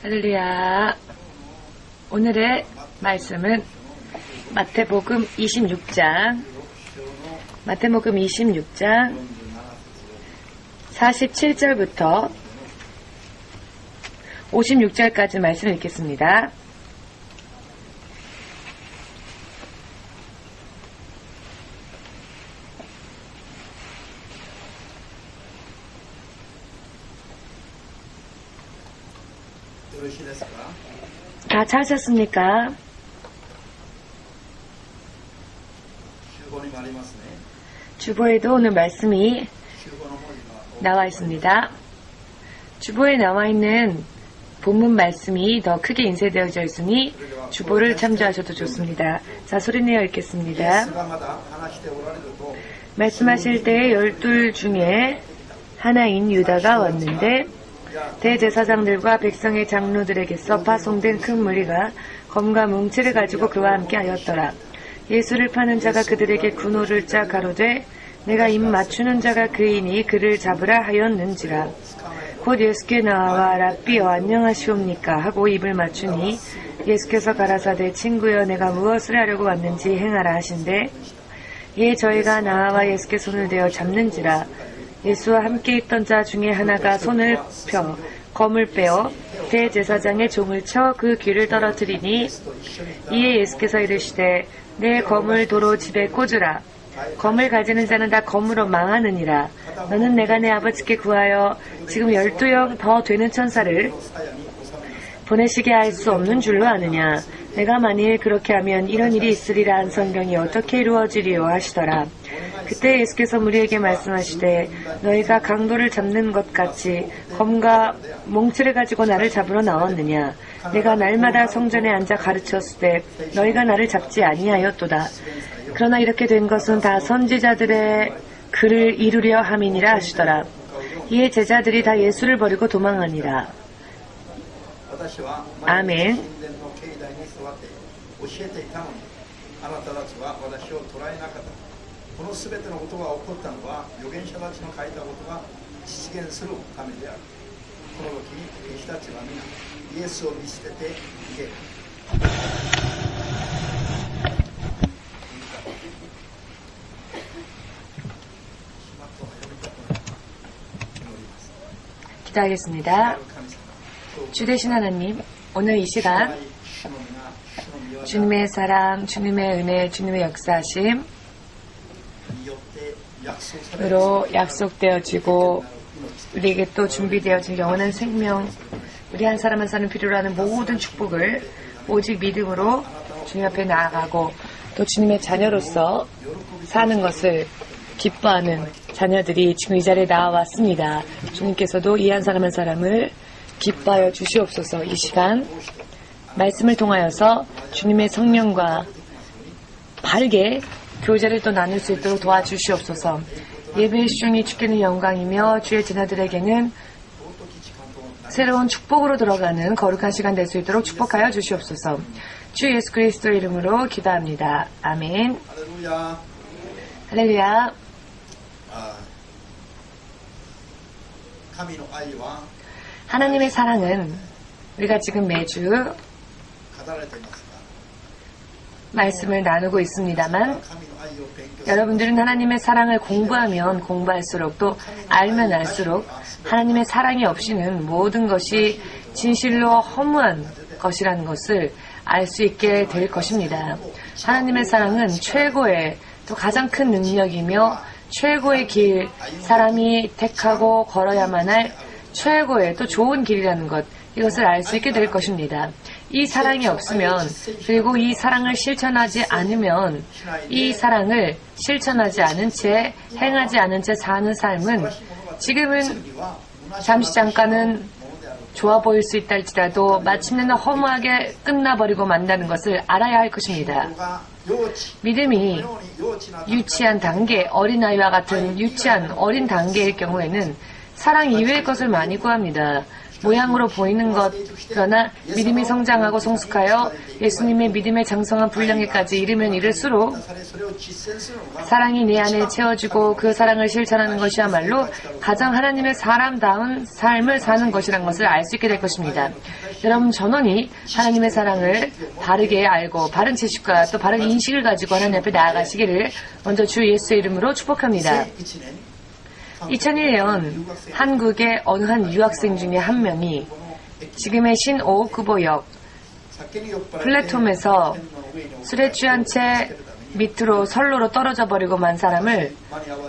할렐루야. 오늘의 말씀은 마태복음 26장 47절부터 56절까지 말씀을 읽겠습니다. 다 찾으셨습니까? 주보에도 오늘 말씀이 나와 있습니다. 주보에 나와 있는 본문 말씀이 더 크게 인쇄되어져 있으니 주보를 참조하셔도 좋습니다. 자, 소리내어 읽겠습니다. 말씀하실 때에 12 중에 하나인 유다가 왔는데 대제사장들과 백성의 장로들에게서 파송된 큰 무리가 검과 뭉치를 가지고 그와 함께 하였더라. 예수를 파는 자가 그들에게 군호를 짜 가로되 내가 입 맞추는 자가 그이니 그를 잡으라 하였는지라. 곧 예수께 나와 랍비여 안녕하시옵니까 하고 입을 맞추니 예수께서 가라사대 친구여 내가 무엇을 하려고 왔는지 행하라 하신대 이에 저희가 나와 예수께 손을 대어 잡는지라. 예수와 함께 있던 자 중에 하나가 손을 펴 검을 빼어 대제사장의 종을 쳐 그 귀를 떨어뜨리니 이에 예수께서 이르시되 내 검을 도로 집에 꽂으라. 검을 가지는 자는 다 검으로 망하느니라. 너는 내가 내 아버지께 구하여 지금 12영 더 되는 천사를 보내시게 할 수 없는 줄로 아느냐. 내가 만일 그렇게 하면 이런 일이 있으리라 한 성경이 어떻게 이루어지리요 하시더라. 그때 예수께서 무리에게 말씀하시되 너희가 강도를 잡는 것 같이 검과 몽치를 가지고 나를 잡으러 나왔느냐. 내가 날마다 성전에 앉아 가르쳤을 때 너희가 나를 잡지 아니하였도다. 그러나 이렇게 된 것은 다 선지자들의 글을 이루려 함이니라 하시더라. 이에 제자들이 다 예수를 버리고 도망하니라. 아멘. 기도하겠습니다. 주 되신 하나님, 오늘 이 시간 주님의 사랑, 주님의 은혜, 주님의 역사하심으로 약속되어지고 우리에게 또 준비되어진 영원한 생명, 우리 한 사람 한 사람 필요로 하는 모든 축복을 오직 믿음으로 주님 앞에 나아가고 또 주님의 자녀로서 사는 것을 기뻐하는 자녀들이 지금 이 자리에 나와왔습니다. 주님께서도 이 한 사람 한 사람을 기뻐하여 주시옵소서. 이 시간 말씀을 통하여서 주님의 성령과 바르게 교제를 또 나눌 수 있도록 도와주시옵소서. 예배의 시중이 주께는 영광이며 주의 제자들에게는 새로운 축복으로 들어가는 거룩한 시간 될 수 있도록 축복하여 주시옵소서. 주 예수 그리스도 이름으로 기도합니다. 아멘. 할렐루야. 하나님의 사랑은 우리가 지금 매주 말씀을 나누고 있습니다만 여러분들은 하나님의 사랑을 공부하면 공부할수록 또 알면 알수록 하나님의 사랑이 없이는 모든 것이 진실로 허무한 것이라는 것을 알 수 있게 될 것입니다. 하나님의 사랑은 최고의 또 가장 큰 능력이며 최고의 길, 사람이 택하고 걸어야만 할 최고의 또 좋은 길이라는 것, 이것을 알 수 있게 될 것입니다. 이 사랑이 없으면, 그리고 이 사랑을 실천하지 않으면, 이 사랑을 실천하지 않은 채, 행하지 않은 채 사는 삶은 지금은 잠깐은 좋아 보일 수 있다 할지라도 마침내는 허무하게 끝나버리고 만다는 것을 알아야 할 것입니다. 믿음이 유치한 단계, 어린아이와 같은 유치한 어린 단계일 경우에는 사랑 이외의 것을 많이 구합니다. 모양으로 보이는 것, 그러나 믿음이 성장하고 성숙하여 예수님의 믿음의 장성한 분량에까지 이르면 이를수록 사랑이 내 안에 채워지고 그 사랑을 실천하는 것이야말로 가장 하나님의 사람다운 삶을 사는 것이란 것을 알 수 있게 될 것입니다. 여러분 전원이 하나님의 사랑을 바르게 알고 바른 지식과 또 바른 인식을 가지고 하나님 앞에 나아가시기를 먼저 주 예수의 이름으로 축복합니다. 2001년 한국의 어느 한 유학생 중에 한 명이 지금의 신오쿠보역 플랫폼에서 술에 취한 채 밑으로 선로로 떨어져 버리고 만 사람을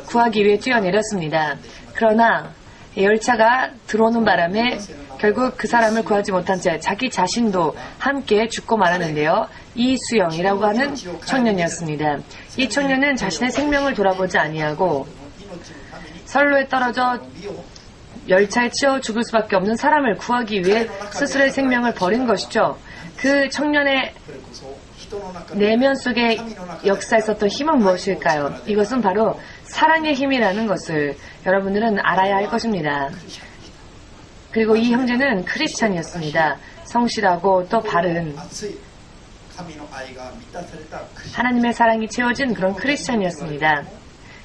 구하기 위해 뛰어내렸습니다. 그러나 열차가 들어오는 바람에 결국 그 사람을 구하지 못한 채 자기 자신도 함께 죽고 말았는데요. 이수영이라고 하는 청년이었습니다. 이 청년은 자신의 생명을 돌아보지 아니하고 선로에 떨어져 열차에 치여 죽을 수밖에 없는 사람을 구하기 위해 스스로의 생명을 버린 것이죠. 그 청년의 내면 속에 역사에 있었던 힘은 무엇일까요? 이것은 바로 사랑의 힘이라는 것을 여러분들은 알아야 할 것입니다. 그리고 이 형제는 크리스찬이었습니다. 성실하고 또 바른 하나님의 사랑이 채워진 그런 크리스찬이었습니다.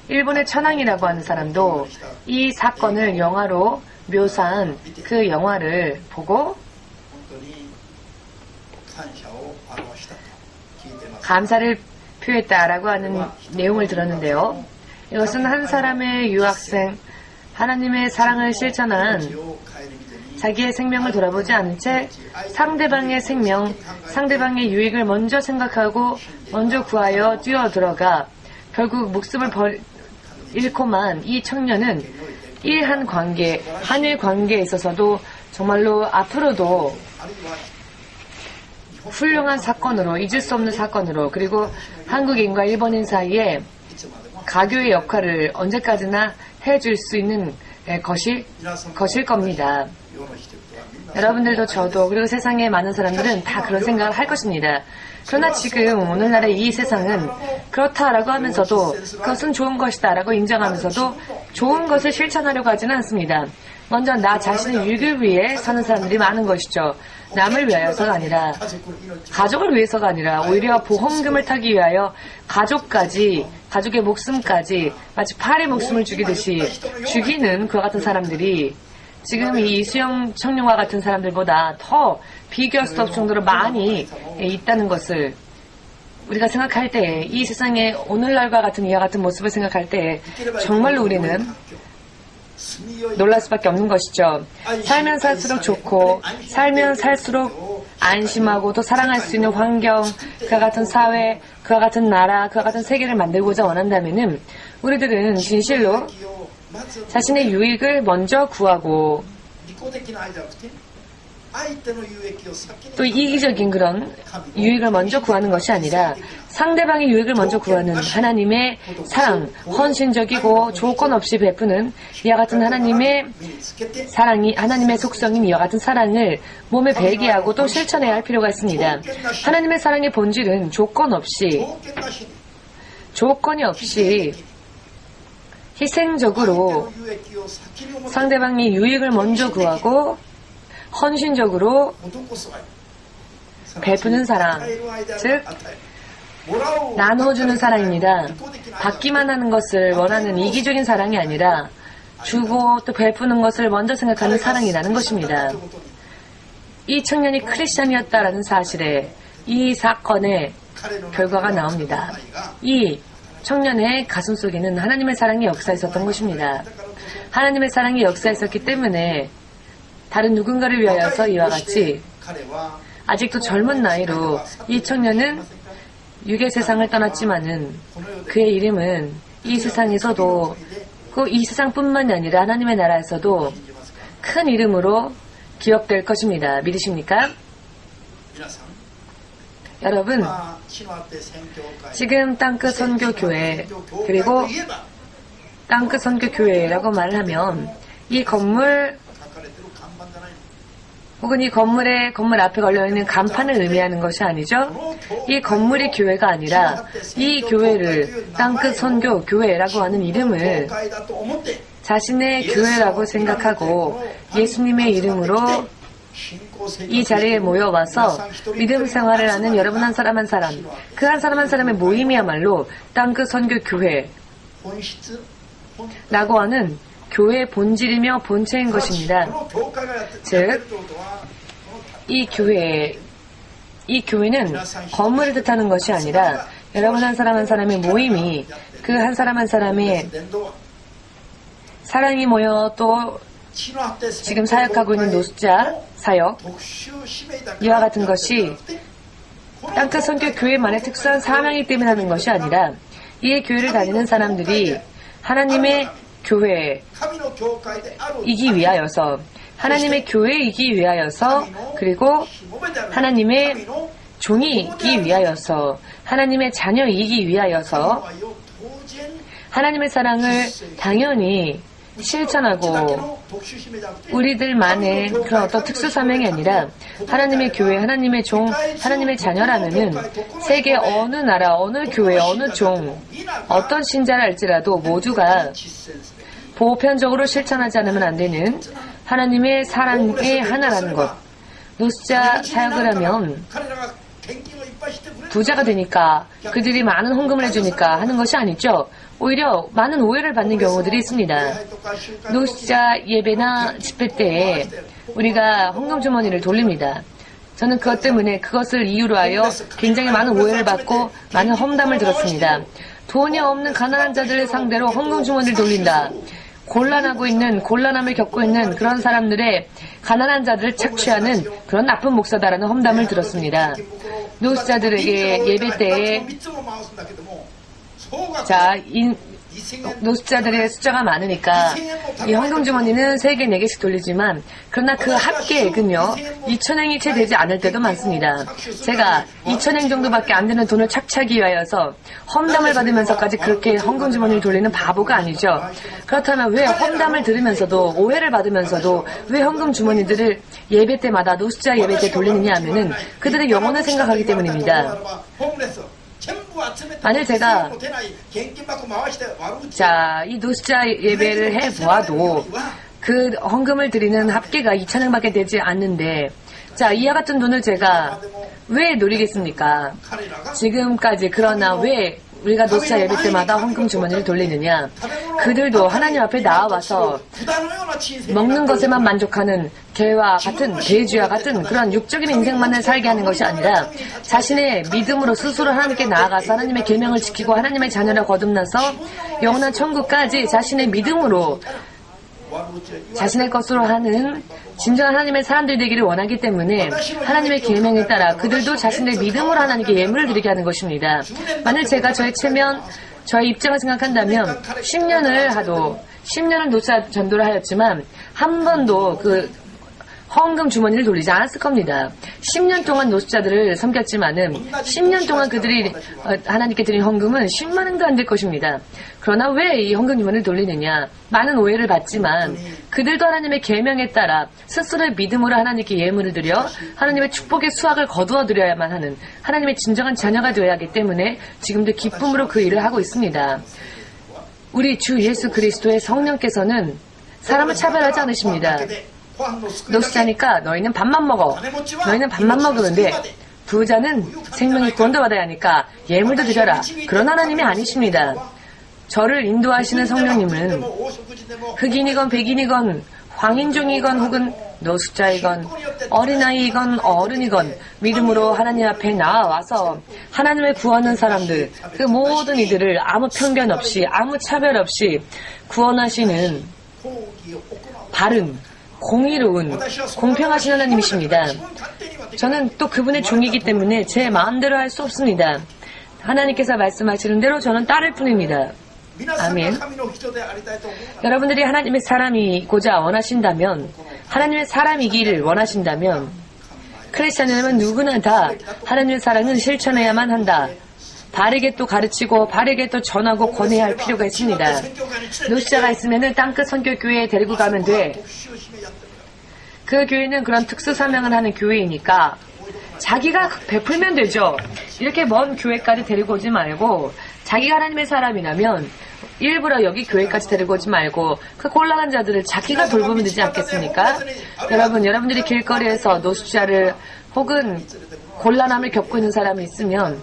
일본의 천황이라고 하는 사람도 이 사건을 영화로 묘사한 그 영화를 보고 감사를 표했다라고 하는 내용을 들었는데요. 이것은 한 사람의 유학생, 하나님의 사랑을 실천한 자기의 생명을 돌아보지 않은 채 상대방의 생명, 상대방의 유익을 먼저 생각하고 먼저 구하여 뛰어들어가 결국 목숨을 잃고만 이 청년은 일한 관계, 한일 관계에 있어서도 정말로 앞으로도 훌륭한 사건으로, 잊을 수 없는 사건으로, 그리고 한국인과 일본인 사이에 가교의 역할을 언제까지나 해줄 수 있는 것일 겁니다. 여러분들도 저도 그리고 세상의 많은 사람들은 다 그런 생각을 할 것입니다. 그러나 지금 오늘날의 이 세상은 그렇다라고 하면서도 그것은 좋은 것이다라고 인정하면서도 좋은 것을 실천하려고 하지는 않습니다. 먼저 나 자신의 유익을 위해 사는 사람들이 많은 것이죠. 남을 위하여서가 아니라, 가족을 위해서가 아니라 오히려 보험금을 타기 위하여 가족의 목숨까지 마치 팔의 목숨을 죽이듯이 죽이는 그와 같은 사람들이 지금 이 이수영 청년과 같은 사람들보다 더 비교할 수 없을 정도로 많이 있다는 것을 우리가 생각할 때, 이 세상의 오늘날과 같은 이와 같은 모습을 생각할 때 정말로 우리는 놀랄 수밖에 없는 것이죠. 살면 살수록 좋고 살면 살수록 안심하고 또 사랑할 수 있는 환경, 그와 같은 사회, 그와 같은 나라, 그와 같은 세계를 만들고자 원한다면은 우리들은 진실로 자신의 유익을 먼저 구하고 또 이기적인 그런 유익을 먼저 구하는 것이 아니라 상대방의 유익을 먼저 구하는 하나님의 사랑, 헌신적이고 조건 없이 베푸는 이와 같은 하나님의 사랑이, 하나님의 속성인 이와 같은 사랑을 몸에 배게 하고 또 실천해야 할 필요가 있습니다. 하나님의 사랑의 본질은 조건이 없이 희생적으로 상대방의 유익을 먼저 구하고 헌신적으로 베푸는 사랑, 즉 나눠주는 사랑입니다. 받기만 하는 것을 원하는 이기적인 사랑이 아니라 주고 또 베푸는 것을 먼저 생각하는 사랑이라는 것입니다. 이 청년이 크리스찬이었다라는 사실에 이 사건의 결과가 나옵니다. 이 청년의 가슴 속에는 하나님의 사랑이 역사에 있었던 것입니다. 하나님의 사랑이 역사에 있었기 때문에 다른 누군가를 위하여서 이와 같이 아직도 젊은 나이로 이 청년은 육의 세상을 떠났지만은 그의 이름은 이 세상에서도 이 세상뿐만이 아니라 하나님의 나라에서도 큰 이름으로 기억될 것입니다. 믿으십니까? 여러분, 지금 땅끝 선교교회, 그리고 땅끝 선교교회라고 말을 하면 이 건물 혹은 이 건물 앞에 걸려있는 간판을 의미하는 것이 아니죠. 이 건물이 교회가 아니라 이 교회를 땅끝 선교교회라고 하는 이름을 자신의 교회라고 생각하고 예수님의 이름으로 이 자리에 모여와서 믿음 생활을 하는 여러분 한 사람 한 사람, 그 한 사람 한 사람의 모임이야말로 땅끝 선교교회라고 하는 교회의 본질이며 본체인 것입니다. 즉, 이 교회는 건물을 뜻하는 것이 아니라 여러분 한 사람 한 사람의 모임이 그 한 사람 한 사람의 사랑이 모여 또 지금 사역하고 있는 노숙자 사역, 이와 같은 것이 땅끝 선교 교회만의 특수한 사명이기 때문에 하는 것이 아니라 이 교회를 다니는 사람들이 하나님의 교회이기 위하여서, 하나님의 교회이기 위하여서, 그리고 하나님의 종이기 위하여서, 하나님의 자녀이기 위하여서 하나님의 사랑을 당연히 실천하고 우리들만의 그런 어떤 특수 사명이 아니라 하나님의 교회, 하나님의 종, 하나님의 자녀라면은 세계 어느 나라, 어느 교회, 어느 종, 어떤 신자라 할지라도 모두가 보편적으로 실천하지 않으면 안 되는 하나님의 사랑의 하나라는 것. 노숙자 사역을 하면 부자가 되니까 그들이 많은 헌금을 해주니까 하는 것이 아니죠. 오히려 많은 오해를 받는 경우들이 있습니다. 노숙자 예배나 집회 때에 우리가 헌금 주머니를 돌립니다. 저는 그것 때문에 그것을 이유로 하여 굉장히 많은 오해를 받고 많은 험담을 들었습니다. 돈이 없는 가난한 자들을 상대로 헌금 주머니를 돌린다. 곤란함을 겪고 있는 그런 사람들의 가난한 자들을 착취하는 그런 나쁜 목사다라는 험담을 들었습니다. 노숙자들에게 예배 때에 노숙자들의 숫자가 많으니까 이 헌금 주머니는 3개, 4개씩 돌리지만 그러나 그 합계액은요 2,000행이 채 되지 않을 때도 많습니다. 제가 2,000행 정도밖에 안 되는 돈을 착취하기 위하여서 험담을 받으면서까지 그렇게 헌금 주머니를 돌리는 바보가 아니죠. 그렇다면 왜 험담을 들으면서도 오해를 받으면서도 왜 헌금 주머니들을 예배 때마다 노숙자 예배 때 돌리느냐 하면은 그들의 영혼을 생각하기 때문입니다. 만일 제가 이 노숙자 예배를 해보아도 그 헌금을 드리는 합계가 2,000행밖에 되지 않는데 이와 같은 돈을 제가 왜 노리겠습니까? 지금까지. 그러나 왜 우리가 노숙자 예배 때마다 헌금 주머니를 돌리느냐? 그들도 하나님 앞에 나와서 먹는 것에만 만족하는 개와 같은 그런 육적인 인생만을 살게 하는 것이 아니라 자신의 믿음으로 스스로 하나님께 나아가서 하나님의 계명을 지키고 하나님의 자녀라 거듭나서 영원한 천국까지 자신의 믿음으로 자신의 것으로 하는 진정한 하나님의 사람들이 되기를 원하기 때문에 하나님의 계명에 따라 그들도 자신의 믿음으로 하나님께 예물을 드리게 하는 것입니다. 만일 제가 저의 입장을 생각한다면 10년을 노숙자 전도를 하였지만 한 번도 그 헌금 주머니를 돌리지 않았을 겁니다. 10년 동안 노숙자들을 섬겼지만은 10년 동안 그들이 하나님께 드린 헌금은 10만 원도 안 될 것입니다. 그러나 왜 이 헌금 주머니를 돌리느냐? 많은 오해를 받지만 그들도 하나님의 계명에 따라 스스로의 믿음으로 하나님께 예물을 드려 하나님의 축복의 수확을 거두어 드려야만 하는 하나님의 진정한 자녀가 되어야 하기 때문에 지금도 기쁨으로 그 일을 하고 있습니다. 우리 주 예수 그리스도의 성령께서는 사람을 차별하지 않으십니다. 노숙자니까 너희는 밥만 먹어. 너희는 밥만 먹으는데 부자는 생명의 구원도 받아야 하니까 예물도 드려라. 그런 하나님이 아니십니다. 저를 인도하시는 성령님은 흑인이건 백인이건 황인종이건 혹은 노숙자이건 어린아이이건 어른이건 믿음으로 하나님 앞에 나와서 하나님을 구하는 사람들, 그 모든 이들을 아무 편견 없이 아무 차별 없이 구원하시는 바른, 공의로운, 공평하신 하나님이십니다. 저는 또 그분의 종이기 때문에 제 마음대로 할 수 없습니다. 하나님께서 말씀하시는 대로 저는 따를 뿐입니다. 아멘. 여러분들이 하나님의 사람이고자 원하신다면, 하나님의 사람이기를 원하신다면, 크리스천이라면 누구나 다 하나님의 사랑은 실천해야만 한다. 바르게 또 가르치고 바르게 또 전하고 권해야 할 필요가 있습니다. 노숙자가 있으면 땅끝 선교교회에 데리고 가면 돼. 그 교회는 그런 특수 사명을 하는 교회이니까 자기가 베풀면 되죠. 이렇게 먼 교회까지 데리고 오지 말고 자기가 하나님의 사람이라면 일부러 여기 교회까지 데리고 오지 말고 그 곤란한 자들을 자기가 돌보면 되지 않겠습니까? 여러분들이 길거리에서 노숙자를 혹은 곤란함을 겪고 있는 사람이 있으면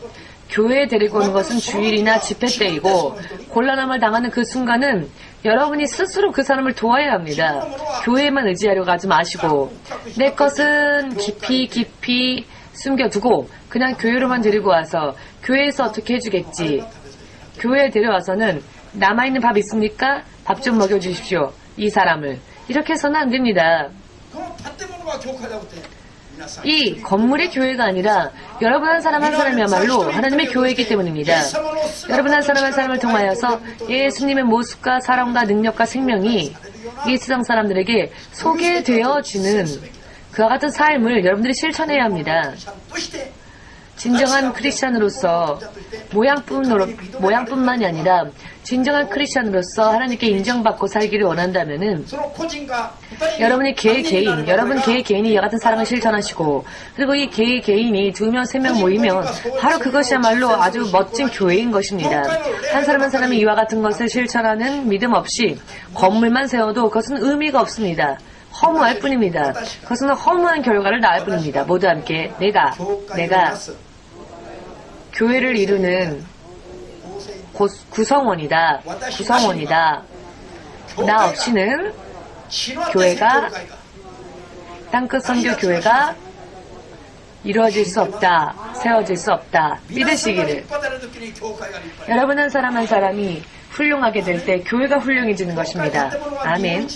교회에 데리고 오는 것은 주일이나 집회 때이고 곤란함을 당하는 그 순간은 여러분이 스스로 그 사람을 도와야 합니다. 교회에만 의지하려고 하지 마시고 내 것은 깊이 숨겨두고 그냥 교회로만 데리고 와서 교회에서 어떻게 해주겠지. 교회에 데려와서는 남아있는 밥 있습니까? 밥 좀 먹여주십시오. 이 사람을. 이렇게 해서는 안 됩니다. 이 건물의 교회가 아니라 여러분 한 사람 한 사람이야말로 하나님의 교회이기 때문입니다. 여러분 한 사람 한 사람을 통하여서 예수님의 모습과 사랑과 능력과 생명이 이 세상 사람들에게 소개되어지는 그와 같은 삶을 여러분들이 실천해야 합니다. 진정한 크리스찬으로서 모양뿐만이 아니라 진정한 크리스찬으로서 하나님께 인정받고 살기를 원한다면은 여러분 개개인이 이와 같은 사랑을 실천하시고 그리고 이 개인이 2명, 3명 모이면 바로 그것이야말로 아주 멋진 교회인 것입니다. 한 사람 한 사람이 이와 같은 것을 실천하는 믿음 없이 건물만 세워도 그것은 의미가 없습니다. 허무할 뿐입니다. 그것은 허무한 결과를 낳을 뿐입니다. 모두 함께 내가 교회를 이루는 구성원이다. 나 없이는 교회가 땅끝 선교 교회가 이루어질 수 없다. 세워질 수 없다. 믿으시기를. 여러분 한 사람 한 사람이 훌륭하게 될 때 교회가 훌륭해지는 것입니다. 아멘.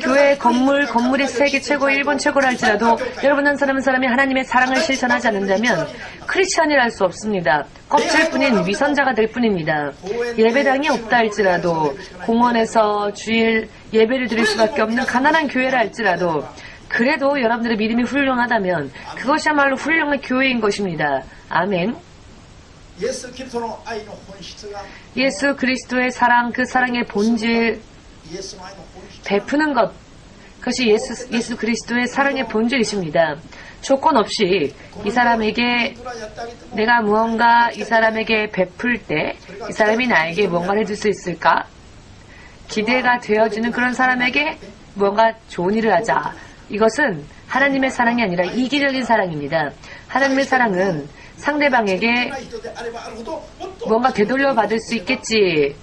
교회 건물이 세계 최고, 일본 최고라 할지라도 여러분 한 사람 한 사람이 하나님의 사랑을 실천하지 않는다면 크리스찬이라 할 수 없습니다. 껍질뿐인 위선자가 될 뿐입니다. 예배당이 없다 할지라도 공원에서 주일 예배를 드릴 수밖에 없는 가난한 교회라 할지라도 그래도 여러분들의 믿음이 훌륭하다면 그것이야말로 훌륭한 교회인 것입니다. 아멘. 예수 그리스도의 사랑, 그 사랑의 본질, 베푸는 것, 그것이 예수 그리스도의 사랑의 본질이십니다. 조건 없이 이 사람에게 내가 무언가 이 사람에게 베풀 때 이 사람이 나에게 무언가를 해줄 수 있을까? 기대가 되어지는 그런 사람에게 무언가 좋은 일을 하자. 이것은 하나님의 사랑이 아니라 이기적인 사랑입니다. 하나님의 사랑은 상대방에게 뭔가 되돌려 받을 수 있겠지.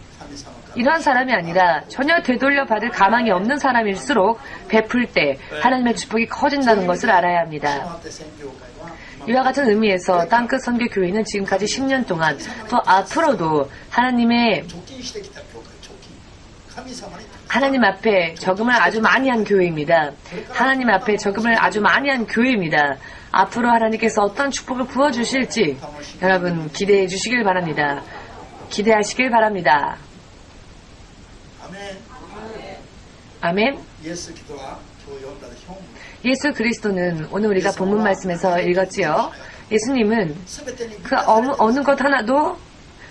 이런 사람이 아니라 전혀 되돌려 받을 가망이 없는 사람일수록 베풀 때 하나님의 축복이 커진다는 것을 알아야 합니다. 이와 같은 의미에서 땅끝 선교 교회는 지금까지 10년 동안 또 앞으로도 하나님 앞에 적응을 아주 많이 한 교회입니다. 하나님 앞에 적응을 아주 많이 한 교회입니다. 앞으로 하나님께서 어떤 축복을 부어주실지 여러분 기대해 주시길 바랍니다. 기대하시길 바랍니다. 아멘. 예수 그리스도는 오늘 우리가 본문 말씀에서 읽었지요. 예수님은 그 어느 것 하나도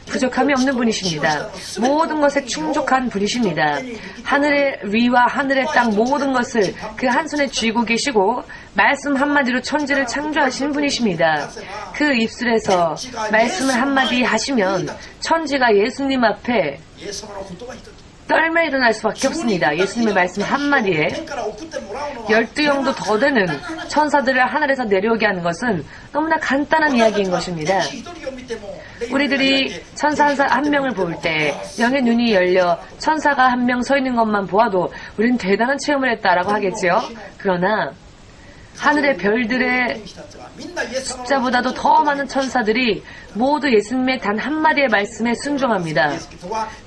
부족함이 없는 분이십니다. 모든 것에 충족한 분이십니다. 하늘의 위와 하늘의 땅 모든 것을 그 한 손에 쥐고 계시고 말씀 한마디로 천지를 창조하신 분이십니다. 그 입술에서 말씀을 한마디 하시면 천지가 예수님 앞에 떨며 일어날 수밖에 없습니다. 예수님의 말씀 한마디에 12영도 더 되는 천사들을 하늘에서 내려오게 하는 것은 너무나 간단한 이야기인 것입니다. 우리들이 천사 한 명을 볼 때 영의 눈이 열려 천사가 한 명 서 있는 것만 보아도 우리는 대단한 체험을 했다라고 하겠지요. 그러나 하늘의 별들의 숫자보다도 더 많은 천사들이 모두 예수님의 단 한마디의 말씀에 순종합니다.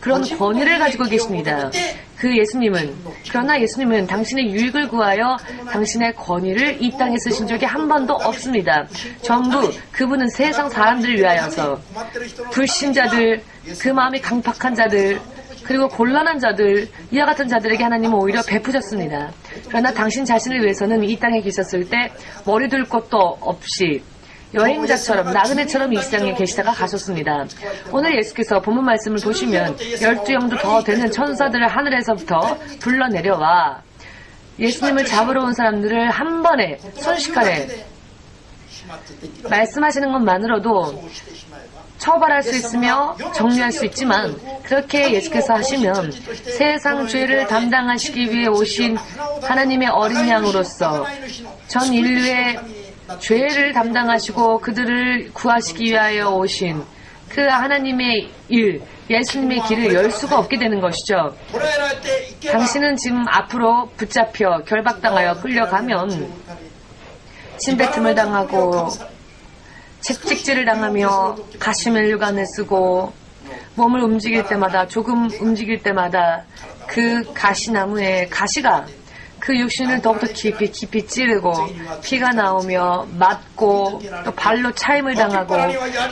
그런 권위를 가지고 계십니다. 그러나 예수님은 당신의 유익을 구하여 당신의 권위를 이 땅에 쓰신 적이 한 번도 없습니다. 전부 그분은 세상 사람들을 위하여서 불신자들, 그 마음이 강팍한 자들, 그리고 곤란한 자들, 이와 같은 자들에게 하나님은 오히려 베푸셨습니다. 그러나 당신 자신을 위해서는 이 땅에 계셨을 때 머리 둘 것도 없이 여행자처럼 나그네처럼 이 세상에 계시다가 가셨습니다. 오늘 예수께서 본문 말씀을 보시면 12영도 더 되는 천사들을 하늘에서부터 불러내려와 예수님을 잡으러 온 사람들을 한 번에 순식간에 말씀하시는 것만으로도 처벌할 수 있으며 정리할 수 있지만 그렇게 예수께서 하시면 세상 죄를 담당하시기 위해 오신 하나님의 어린 양으로서 전 인류의 죄를 담당하시고 그들을 구하시기 위하여 오신 그 하나님의 일, 예수님의 길을 열 수가 없게 되는 것이죠. 당신은 지금 앞으로 붙잡혀 결박당하여 끌려가면 침뱉음을 당하고 채찍질을 당하며 가시멜류관을 쓰고 몸을 움직일 때마다 조금 움직일 때마다 그 가시나무에 가시가 그 육신을 더욱더 깊이 찌르고 피가 나오며 맞고 또 발로 차임을 당하고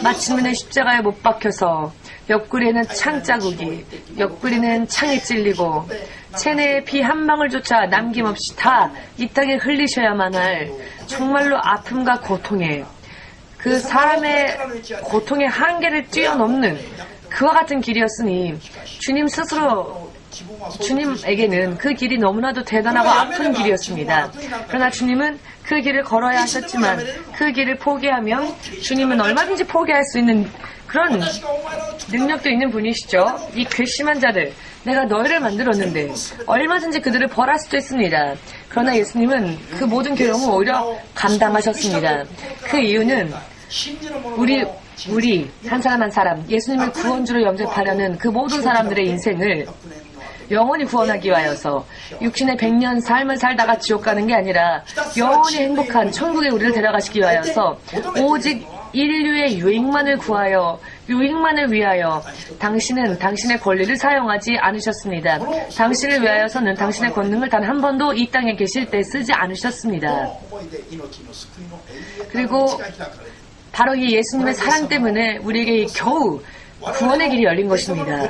마침내 십자가에 못 박혀서 옆구리에는 창자국이 옆구리는 창에 찔리고 체내의 피 한 방울조차 남김없이 다 이 땅에 흘리셔야만 할 정말로 아픔과 고통에 그 사람의 고통의 한계를 뛰어넘는 그와 같은 길이었으니 주님 스스로 주님에게는 그 길이 너무나도 대단하고 아픈 길이었습니다. 그러나 주님은 그 길을 걸어야 하셨지만 그 길을 포기하면 주님은 얼마든지 포기할 수 있는 그런 능력도 있는 분이시죠. 이 괘씸한 자들, 내가 너희를 만들었는데 얼마든지 그들을 벌할 수도 있습니다. 그러나 예수님은 그 모든 괴로움을 오히려 감당하셨습니다. 그 이유는 우리 한 사람 한 사람 예수님을 구원주로 영접하려는 그 모든 사람들의 인생을 영원히 구원하기 위하여서 육신의 100년 삶을 살다가 지옥 가는 게 아니라 영원히 행복한 천국에 우리를 데려가시기 위하여서 오직 인류의 유익만을 구하여 유익만을 위하여 당신은 당신의 권리를 사용하지 않으셨습니다. 당신을 위하여서는 당신의 권능을 단 한 번도 이 땅에 계실 때 쓰지 않으셨습니다. 그리고 바로 이 예수님의 사랑 때문에 우리에게 겨우 구원의 길이 열린 것입니다.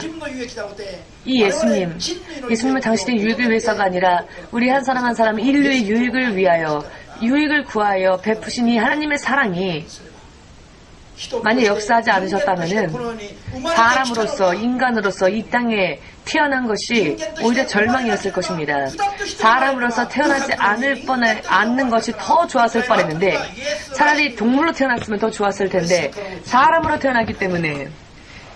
이 예수님은 당신의 유익을 위해서가 아니라 우리 한 사람 한 사람 인류의 유익을 위하여 유익을 구하여 베푸신 이 하나님의 사랑이 만약 역사하지 않으셨다면은 사람으로서 인간으로서 이 땅에 태어난 것이 오히려 절망이었을 것입니다. 사람으로서 태어나지 않는 것이 더 좋았을 뻔했는데 차라리 동물로 태어났으면 더 좋았을 텐데 사람으로 태어났기 때문에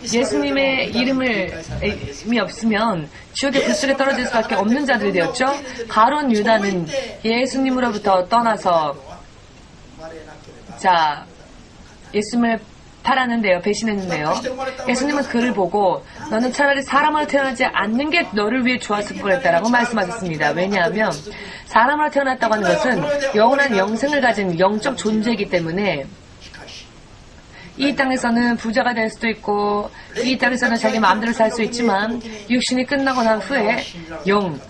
예수님의 이름이 없으면 지옥의 불속에 떨어질 수밖에 없는 자들이 되었죠. 가룟 유다는 예수님으로부터 떠나서 예수님을 팔았는데요. 배신했는데요. 예수님은 그를 보고 너는 차라리 사람으로 태어나지 않는 게 너를 위해 좋았을 뻔했다라고 말씀하셨습니다. 왜냐하면 사람으로 태어났다고 하는 것은 영원한 영생을 가진 영적 존재이기 때문에 이 땅에서는 부자가 될 수도 있고 이 땅에서는 자기 마음대로 살 수 있지만 육신이 끝나고 난 후에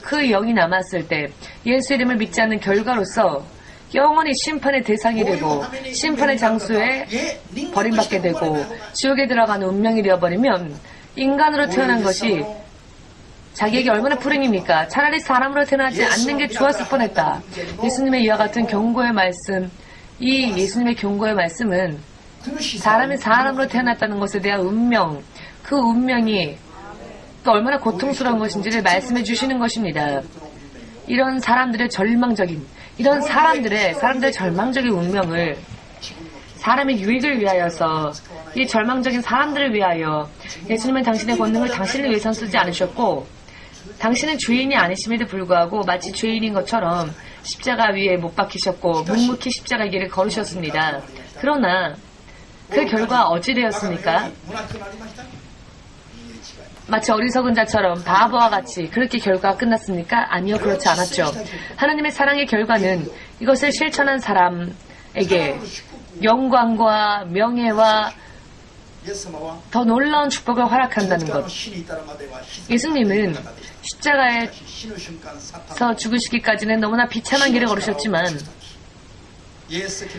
그 영이 남았을 때 예수 이름을 믿지 않는 결과로서 영원히 심판의 대상이 되고 심판의 장소에 버림받게 되고 지옥에 들어가는 운명이 되어버리면 인간으로 태어난 것이 자기에게 얼마나 불행입니까? 차라리 사람으로 태어나지 않는 게 좋았을 뻔했다. 예수님의 이와 같은 경고의 말씀, 이 예수님의 경고의 말씀은 사람이 사람으로 태어났다는 것에 대한 운명, 그 운명이 또 얼마나 고통스러운 것인지를 말씀해 주시는 것입니다. 이런 사람들의 절망적인 운명을 사람의 유익을 위하여서 이 절망적인 사람들을 위하여 예수님은 당신의 권능을 당신을 위해선 쓰지 않으셨고 당신은 죄인이 아니심에도 불구하고 마치 죄인인 것처럼 십자가 위에 못 박히셨고 묵묵히 십자가 길을 걸으셨습니다. 그러나 그 결과 어찌 되었습니까? 마치 어리석은 자처럼 바보와 같이 그렇게 결과가 끝났습니까? 아니요, 그렇지 않았죠. 하나님의 사랑의 결과는 이것을 실천한 사람에게 영광과 명예와 더 놀라운 축복을 허락한다는 것. 예수님은 십자가에서 죽으시기까지는 너무나 비참한 길을 걸으셨지만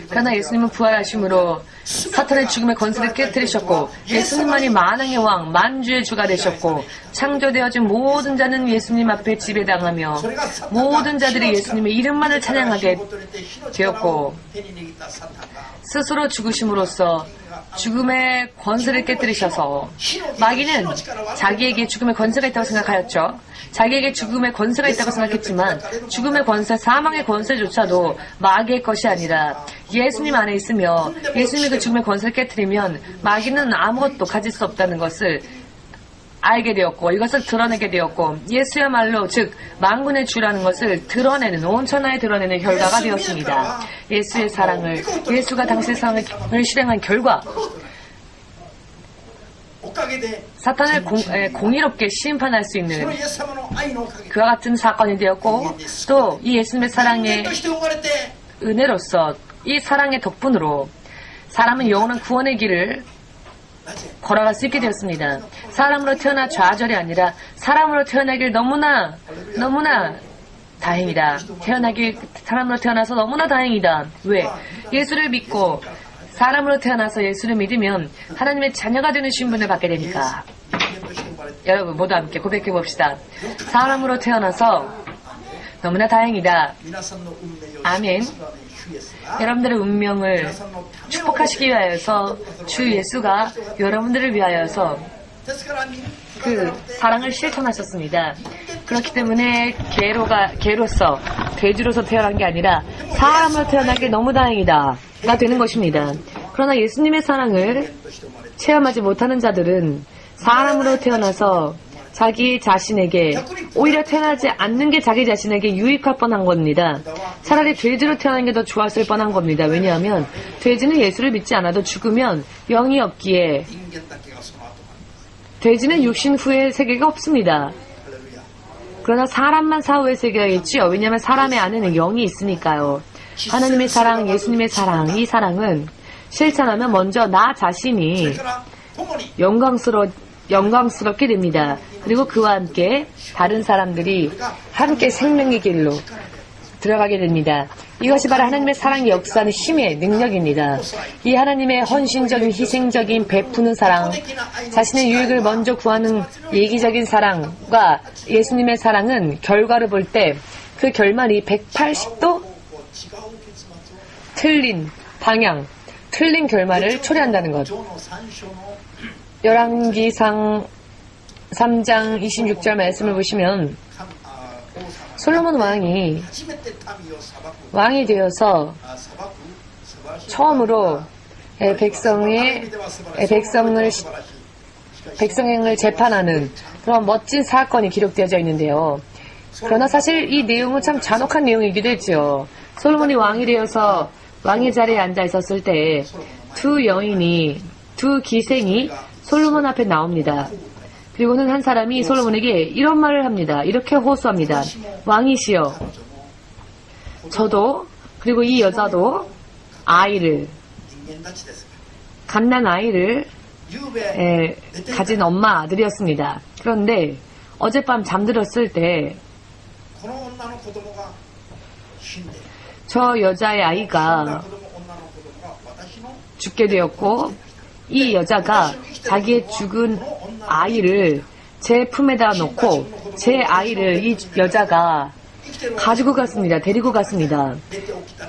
그러나 예수님은 부활하심으로 사탄의 죽음의 권세를 깨뜨리셨고 예수님만이 만왕의 왕, 만주의 주가 되셨고 창조되어진 모든 자는 예수님 앞에 지배당하며 모든 자들이 예수님의 이름만을 찬양하게 되었고 스스로 죽으심으로써 죽음의 권세를 깨뜨리셔서 마귀는 자기에게 죽음의 권세가 있다고 생각하였죠. 자기에게 죽음의 권세가 있다고 생각했지만 죽음의 권세, 사망의 권세조차도 마귀의 것이 아니라 예수님 안에 있으며 예수님이 그 죽음의 권세를 깨뜨리면 마귀는 아무것도 가질 수 없다는 것을 알게 되었고 이것을 드러내게 되었고 예수야말로 즉 만군의 주라는 것을 드러내는 온 천하에 드러내는 결과가 되었습니다. 예수의 사랑을 예수가 당시의 사랑을 실행한 결과 사탄을 공의롭게 심판할 수 있는 그와 같은 사건이 되었고 또 이 예수님의 사랑의 은혜로서 이 사랑의 덕분으로 사람은 영원한 구원의 길을 걸어갈 수 있게 되었습니다. 사람으로 태어나 좌절이 아니라 사람으로 태어나길 너무나 다행이다. 사람으로 태어나서 너무나 다행이다. 왜? 예수를 믿고 사람으로 태어나서 예수를 믿으면 하나님의 자녀가 되는 신분을 받게 되니까. 여러분 모두 함께 고백해 봅시다. 사람으로 태어나서 너무나 다행이다. 아멘. 여러분들의 운명을 축복하시기 위하여서 주 예수가 여러분들을 위하여서 그 사랑을 실천하셨습니다. 그렇기 때문에 개로서 돼지로서 태어난 게 아니라 사람으로 태어나기 너무 다행이다가 되는 것입니다. 그러나 예수님의 사랑을 체험하지 못하는 자들은 사람으로 태어나서 자기 자신에게 오히려 태어나지 않는 게 자기 자신에게 유익할 뻔한 겁니다. 차라리 돼지로 태어나는 게 더 좋았을 뻔한 겁니다. 왜냐하면 돼지는 예수를 믿지 않아도 죽으면 영이 없기에 돼지는 육신 후의 세계가 없습니다. 그러나 사람만 사후의 세계가 있지요. 왜냐하면 사람의 안에는 영이 있으니까요. 하나님의 사랑, 예수님의 사랑, 이 사랑은 실천하면 먼저 나 자신이 영광스럽게 됩니다. 그리고 그와 함께 다른 사람들이 함께 생명의 길로 들어가게 됩니다. 이것이 바로 하나님의 사랑이 역사하는 힘의 능력입니다. 이 하나님의 헌신적인 희생적인 베푸는 사랑, 자신의 유익을 먼저 구하는 예기적인 사랑과 예수님의 사랑은 결과를 볼 때 그 결말이 180도 틀린 방향, 틀린 결말을 초래한다는 것. 열왕기상 3장 26절 말씀을 보시면 솔로몬 왕이 되어서 처음으로 백성을 재판하는 그런 멋진 사건이 기록되어져 있는데요. 그러나 사실 이 내용은 참 잔혹한 내용이기도 했죠. 솔로몬이 왕이 되어서 왕의 자리에 앉아 있었을 때 두 기생이 솔로몬 앞에 나옵니다. 그리고는 한 사람이 솔로몬에게 이런 말을 합니다. 이렇게 호소합니다. 왕이시여, 저도 그리고 이 여자도 갓난 아이를 가진 엄마 아들이었습니다. 그런데 어젯밤 잠들었을 때 저 여자의 아이가 죽게 되었고 이 여자가 자기의 죽은 아이를 제 품에다 놓고 제 아이를 이 여자가 가지고 갔습니다. 데리고 갔습니다.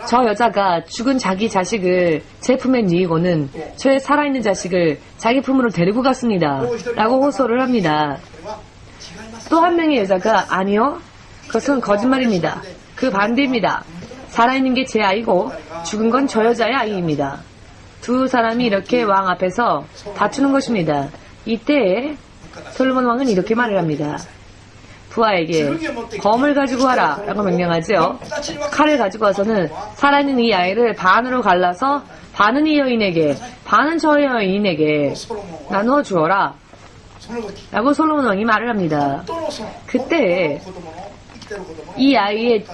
저 여자가 죽은 자기 자식을 제 품에 뉘고는 저의 살아있는 자식을 자기 품으로 데리고 갔습니다. 라고 호소를 합니다. 또 한 명의 여자가 아니요, 그것은 거짓말입니다. 그 반대입니다. 살아있는 게 제 아이고 죽은 건 저 여자의 아이입니다. 두 사람이 이렇게 왕 앞에서 다투는 것입니다. 이때에 솔로몬 왕은 이렇게 말을 합니다. 부하에게 검을 가지고 와라 라고 명령하죠. 칼을 가지고 와서는 살아있는 이 아이를 반으로 갈라서 반은 이 여인에게 반은 저 여인에게 나누어 주어라 라고 솔로몬 왕이 말을 합니다. 그때 이 아이의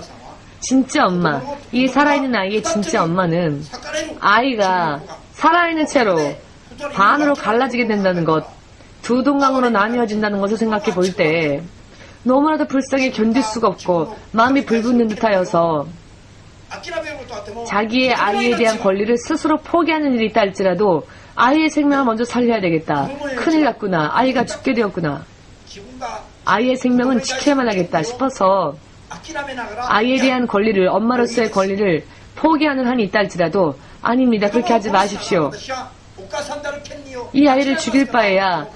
진짜 엄마, 이 살아있는 아이의 진짜 엄마는 아이가 살아있는 채로 반으로 갈라지게 된다는 것, 두 동강으로 나뉘어진다는 것을 생각해 볼 때 너무나도 불쌍히 견딜 수가 없고 마음이 불붙는 듯하여서 자기의 아이에 대한 권리를 스스로 포기하는 일이 있다 할지라도 아이의 생명을 먼저 살려야 되겠다. 큰일 났구나. 아이가 죽게 되었구나. 아이의 생명은 지켜야만 하겠다 싶어서 아이에 대한 권리를, 엄마로서의 권리를 포기하는 한이 있다 할지라도 아닙니다. 그렇게 하지 마십시오. 이 아이를 죽일 바에야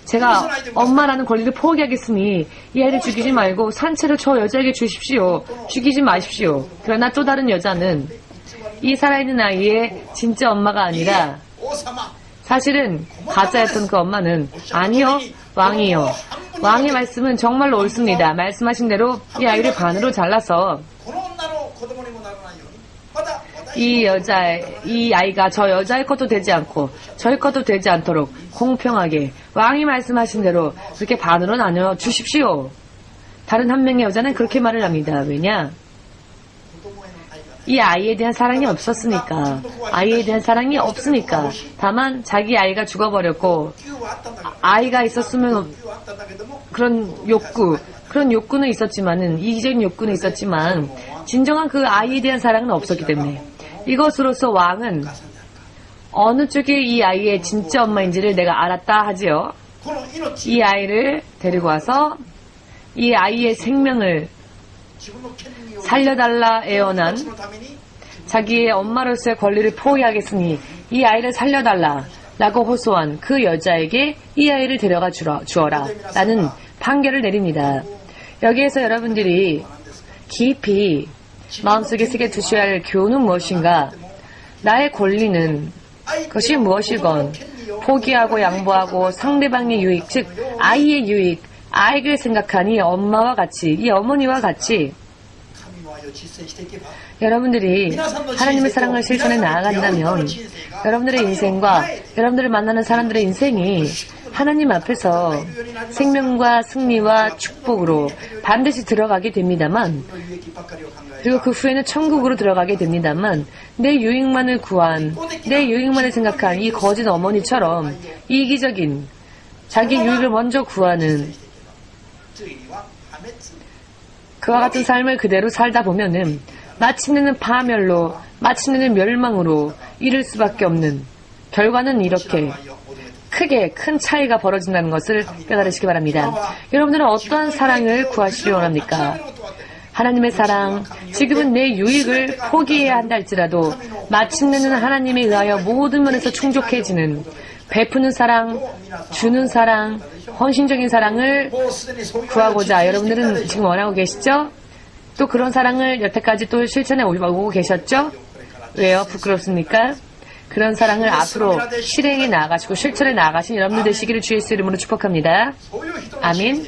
제가 엄마라는 권리를 포기하겠으니 이 아이를 죽이지 말고 산채를 저 여자에게 주십시오. 죽이지 마십시오. 그러나 또 다른 여자는 이 살아있는 아이의 진짜 엄마가 아니라 사실은 가짜였던 그 엄마는 아니요, 왕이요. 왕의 말씀은 정말로 옳습니다. 말씀하신 대로 이 아이를 반으로 잘라서 이 아이가 저 여자의 것도 되지 않고 저의 것도 되지 않도록 공평하게 왕이 말씀하신 대로 그렇게 반으로 나눠 주십시오. 다른 한 명의 여자는 그렇게 말을 합니다. 왜냐? 이 아이에 대한 사랑이 없었으니까. 아이에 대한 사랑이 없으니까. 다만 자기 아이가 죽어버렸고 아이가 있었으면 그런 욕구는 있었지만은 이기적인 욕구는 있었지만 진정한 그 아이에 대한 사랑은 없었기 때문에 이것으로서 왕은 어느 쪽이 이 아이의 진짜 엄마인지를 내가 알았다 하지요. 이 아이를 데리고 와서 이 아이의 생명을 살려달라 애원한 자기의 엄마로서의 권리를 포기하겠으니 이 아이를 살려달라 라고 호소한 그 여자에게 이 아이를 데려가 주어라 라는 판결을 내립니다. 여기에서 여러분들이 깊이 마음속에 새겨 두셔야 할 교훈은 무엇인가? 나의 권리는 그것이 무엇이건 포기하고 양보하고 상대방의 유익, 즉 아이의 유익, 아이를 생각하니 엄마와 같이, 이 어머니와 같이 여러분들이 하나님의 사랑을 실천해 나아간다면 여러분들의 인생과 여러분들을 만나는 사람들의 인생이 하나님 앞에서 생명과 승리와 축복으로 반드시 들어가게 됩니다만, 그리고 그 후에는 천국으로 들어가게 됩니다만, 내 유익만을 구한, 내 유익만을 생각한 이 거짓 어머니처럼 이기적인 자기 유익을 먼저 구하는 그와 같은 삶을 그대로 살다 보면은 마침내는 파멸로, 마침내는 멸망으로 이를 수밖에 없는 결과는 이렇게 크게 큰 차이가 벌어진다는 것을 깨달으시기 바랍니다. 여러분들은 어떠한 사랑을 구하시기 원합니까? 하나님의 사랑, 지금은 내 유익을 포기해야 한다 할지라도 마침내는 하나님에 의하여 모든 면에서 충족해지는 베푸는 사랑, 주는 사랑, 헌신적인 사랑을 구하고자 여러분들은 지금 원하고 계시죠? 또 그런 사랑을 여태까지 또 실천해 오고 계셨죠? 왜요? 부끄럽습니까? 그런 사랑을 앞으로 실행해 나아가시고 실천해 나아가신 여러분들 되시기를 주의 이름으로 축복합니다. 아멘.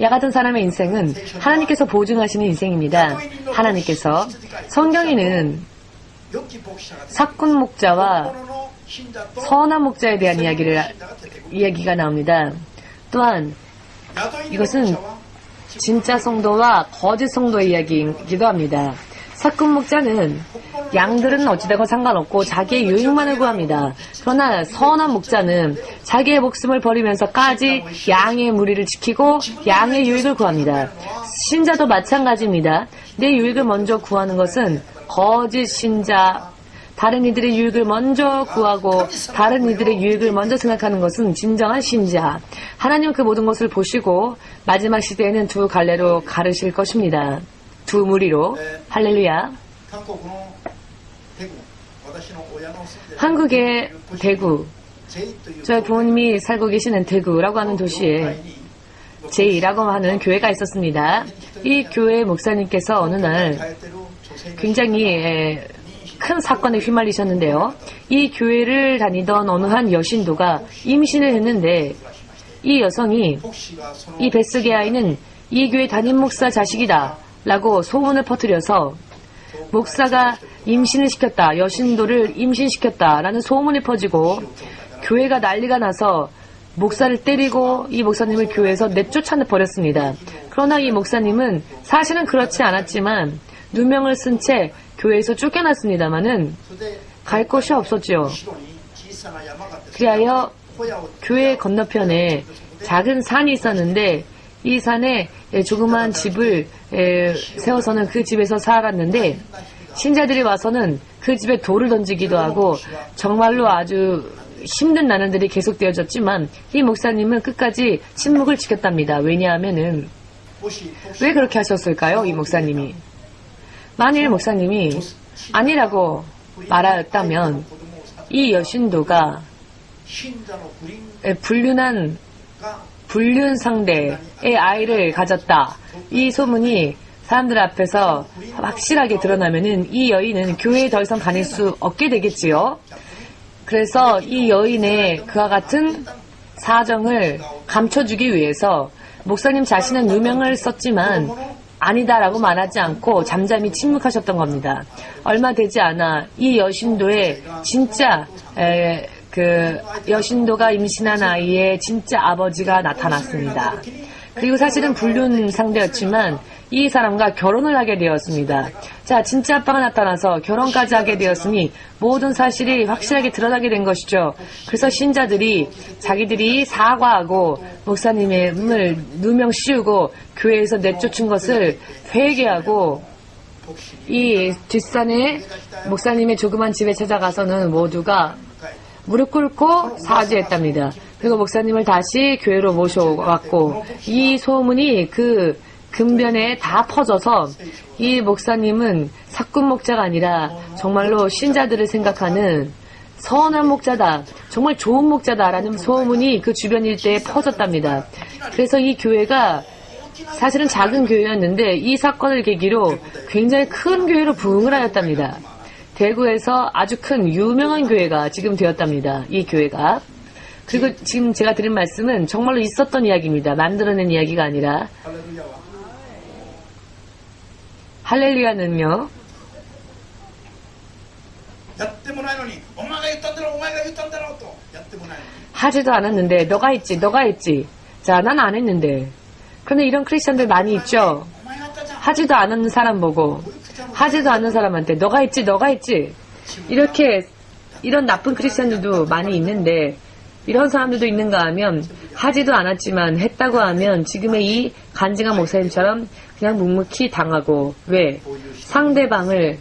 야 같은 사람의 인생은 하나님께서 보증하시는 인생입니다. 하나님께서 성경에는 사꾼 목자와 선한 목자에 대한 이야기가 나옵니다. 또한 이것은 진짜 성도와 거짓 성도의 이야기이기도 합니다. 사꾼 목자는 양들은 어찌되건 상관없고 자기의 유익만을 구합니다. 그러나 선한 목자는 자기의 목숨을 버리면서까지 양의 무리를 지키고 양의 유익을 구합니다. 신자도 마찬가지입니다. 내 유익을 먼저 구하는 것은 거짓 신자, 다른 이들의 유익을 먼저 구하고 다른 이들의 유익을 먼저 생각하는 것은 진정한 신자. 하나님 그 모든 것을 보시고 마지막 시대에는 두 갈래로 가르실 것입니다. 두 무리로. 할렐루야. 한국의 대구, 저희 부모님이 살고 계시는 대구라고 하는 도시에 제2라고 하는 교회가 있었습니다. 이 교회 목사님께서 어느 날 굉장히 큰 사건에 휘말리셨는데요. 이 교회를 다니던 어느 한 여신도가 임신을 했는데 이 여성이 이 뱃속의 아이는 이 교회 담임 목사 자식이다 라고 소문을 퍼뜨려서 목사가 임신을 시켰다, 여신도를 임신시켰다 라는 소문이 퍼지고 교회가 난리가 나서 목사를 때리고 이 목사님을 교회에서 내쫓아버렸습니다. 그러나 이 목사님은 사실은 그렇지 않았지만 누명을 쓴 채 교회에서 쫓겨났습니다마는 갈 곳이 없었지요. 그리하여 교회 건너편에 작은 산이 있었는데 이 산에 조그만 집을 세워서는 그 집에서 살았는데 신자들이 와서는 그 집에 돌을 던지기도 하고 정말로 아주 힘든 나날들이 계속되어졌지만 이 목사님은 끝까지 침묵을 지켰답니다. 왜냐하면은 왜 그렇게 하셨을까요? 이 목사님이. 만일 목사님이 아니라고 말하였다면 이 여신도가 불륜 상대의 아이를 가졌다. 이 소문이 사람들 앞에서 확실하게 드러나면은 이 여인은 교회에 더 이상 다닐 수 없게 되겠지요. 그래서 이 여인의 그와 같은 사정을 감춰주기 위해서 목사님 자신은 누명을 썼지만 아니다라고 말하지 않고 잠잠히 침묵하셨던 겁니다. 얼마 되지 않아 이 여신도의 진짜 여신도가 임신한 아이의 진짜 아버지가 나타났습니다. 그리고 사실은 불륜 상대였지만 이 사람과 결혼을 하게 되었습니다. 자, 진짜 아빠가 나타나서 결혼까지 하게 되었으니 모든 사실이 확실하게 드러나게 된 것이죠. 그래서 신자들이 자기들이 사과하고 목사님의 누명 씌우고 교회에서 내쫓은 것을 회개하고 이 뒷산에 목사님의 조그만 집에 찾아가서는 모두가 무릎 꿇고 사죄했답니다. 그리고 목사님을 다시 교회로 모셔왔고 이 소문이 그 근변에 다 퍼져서 이 목사님은 사꾼 목자가 아니라 정말로 신자들을 생각하는 선한 목자다, 정말 좋은 목자다라는 소문이 그 주변 일대에 퍼졌답니다. 그래서 이 교회가 사실은 작은 교회였는데 이 사건을 계기로 굉장히 큰 교회로 부흥을 하였답니다. 대구에서 아주 큰 유명한 교회가 지금 되었답니다. 이 교회가. 그리고 지금 제가 드린 말씀은 정말로 있었던 이야기입니다. 만들어낸 이야기가 아니라. 할렐루야는요. 하지도 않았는데 너가 했지. 자, 난 안 했는데. 그런데 이런 크리스천들 많이 있죠. 하지도 않은 사람 보고 하지도 않는 사람한테 너가 했지. 이렇게 이런 나쁜 크리스천들도 많이 있는데 이런 사람들도 있는가 하면 하지도 않았지만 했다고 하면 지금의 이 간증한 목사님처럼 그냥 묵묵히 당하고 왜? 상대방을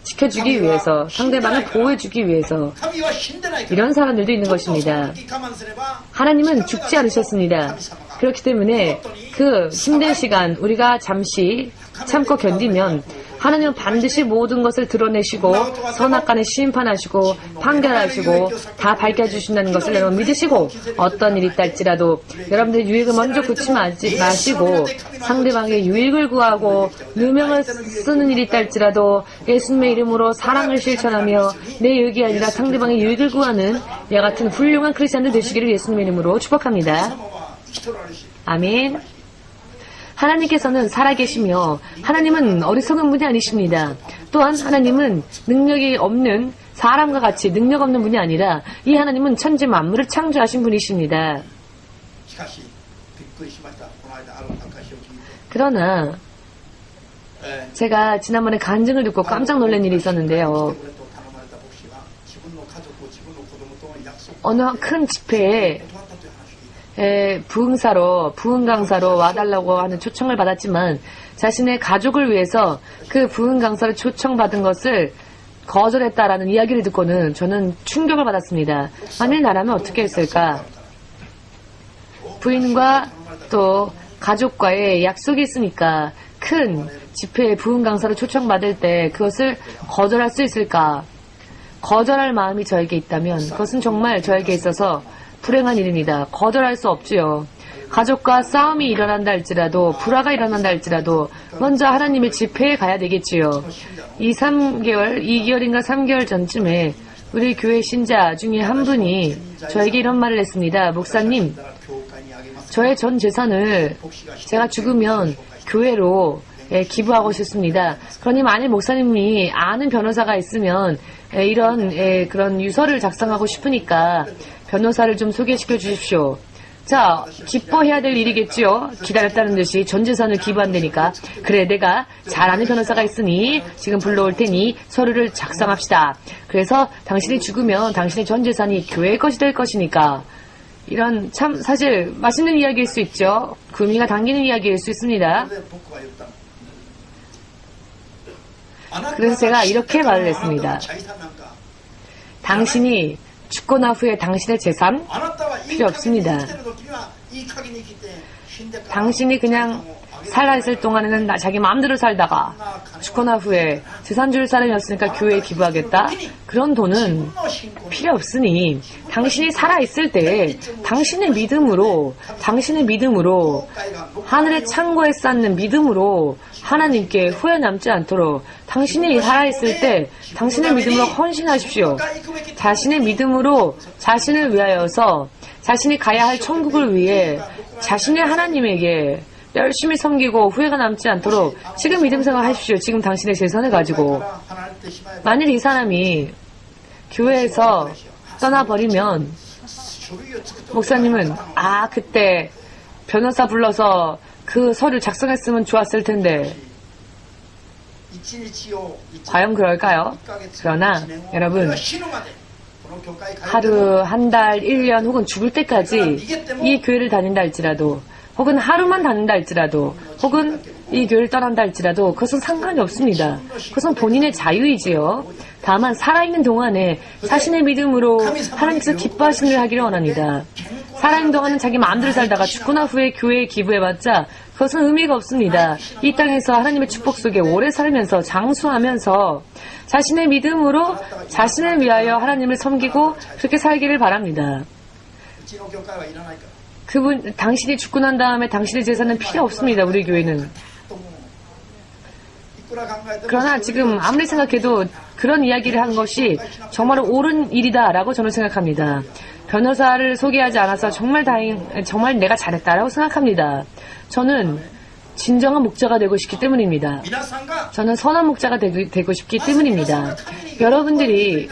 지켜주기 위해서, 상대방을 보호해주기 위해서 이런 사람들도 있는 것입니다. 하나님은 죽지 않으셨습니다. 그렇기 때문에 그 힘든 시간 우리가 잠시 참고 견디면 하나님은 반드시 모든 것을 드러내시고 선악간에 심판하시고 판결하시고 다 밝혀주신다는 것을 여러분 믿으시고 어떤 일이 있달지라도 여러분들 유익을 먼저 구치 마시고 상대방의 유익을 구하고 누명을 쓰는 일이 있달지라도 예수님의 이름으로 사랑을 실천하며 내 유익이 아니라 상대방의 유익을 구하는 이와 같은 훌륭한 크리스천들 되시기를 예수님의 이름으로 축복합니다. 아멘. 하나님께서는 살아계시며 하나님은 어리석은 분이 아니십니다. 또한 하나님은 능력이 없는 사람과 같이 능력 없는 분이 아니라 이 하나님은 천지 만물을 창조하신 분이십니다. 그러나 제가 지난번에 간증을 듣고 깜짝 놀란 일이 있었는데요. 어느 큰 집회에 부흥 강사로 와달라고 하는 초청을 받았지만 자신의 가족을 위해서 그 부흥 강사를 초청받은 것을 거절했다라는 이야기를 듣고는 저는 충격을 받았습니다. 만일 나라면 어떻게 했을까? 부인과 또 가족과의 약속이 있으니까 큰 집회에 부흥 강사를 초청받을 때 그것을 거절할 수 있을까? 거절할 마음이 저에게 있다면 그것은 정말 저에게 있어서 불행한 일입니다. 거절할 수 없지요. 가족과 싸움이 일어난다 할지라도 불화가 일어난다 할지라도 먼저 하나님의 집회에 가야 되겠지요. 2개월인가 3개월 전쯤에 우리 교회 신자 중에 한 분이 저에게 이런 말을 했습니다. 목사님, 저의 전 재산을 제가 죽으면 교회로 기부하고 싶습니다. 그러니 만일 목사님이 아는 변호사가 있으면 이런 그런 유서를 작성하고 싶으니까 변호사를 좀 소개시켜 주십시오. 자, 기뻐해야 될 일이겠지요. 기다렸다는 듯이 전 재산을 기부한다니까. 그래, 내가 잘 아는 변호사가 있으니 지금 불러올 테니 서류를 작성합시다. 그래서 당신이 죽으면 당신의 전 재산이 교회의 것이 될 것이니까. 이런 참 사실 맛있는 이야기일 수 있죠. 구미가 당기는 이야기일 수 있습니다. 그래서 제가 이렇게 말을 했습니다. 당신이 죽고 나 후에 당신의 재산 필요 없습니다. 당신이 그냥 살아있을 동안에는 자기 마음대로 살다가 죽고 난 후에 재산 줄 사람이었으니까 교회에 기부하겠다. 그런 돈은 필요 없으니 당신이 살아있을 때 당신의 믿음으로 하늘의 창고에 쌓는 믿음으로 하나님께 후회 남지 않도록 당신이 살아있을 때 당신의 믿음으로 헌신하십시오. 자신의 믿음으로 자신을 위하여서 자신이 가야 할 천국을 위해 자신의 하나님에게 열심히 섬기고 후회가 남지 않도록 지금 믿음 생활하십시오. 지금 당신의 재산을 가지고. 만일 이 사람이 교회에서 떠나버리면 목사님은 그때 변호사 불러서 그 서류 작성했으면 좋았을 텐데 과연 그럴까요? 그러나 여러분, 하루, 한 달, 1년 혹은 죽을 때까지 이 교회를 다닌다 할지라도 혹은 하루만 다닌다 할지라도 혹은 이 교회를 떠난다 할지라도 그것은 상관이 없습니다. 그것은 본인의 자유이지요. 다만 살아있는 동안에 자신의 믿음으로 하나님께서 기뻐하시는 일을 하기를 원합니다. 살아있는 동안은 자기 마음대로 살다가 죽고 난 후에 교회에 기부해봤자 그것은 의미가 없습니다. 이 땅에서 하나님의 축복 속에 오래 살면서 장수하면서 자신의 믿음으로 자신을 위하여 하나님을 섬기고 그렇게 살기를 바랍니다. 당신이 죽고 난 다음에 당신의 재산은 필요 없습니다. 우리 교회는. 그러나 지금 아무리 생각해도 그런 이야기를 한 것이 정말 옳은 일이다라고 저는 생각합니다. 변호사를 소개하지 않아서 정말 내가 잘했다라고 생각합니다. 저는 진정한 목자가 되고 싶기 때문입니다. 저는 선한 목자가 되고 싶기 때문입니다. 여러분들이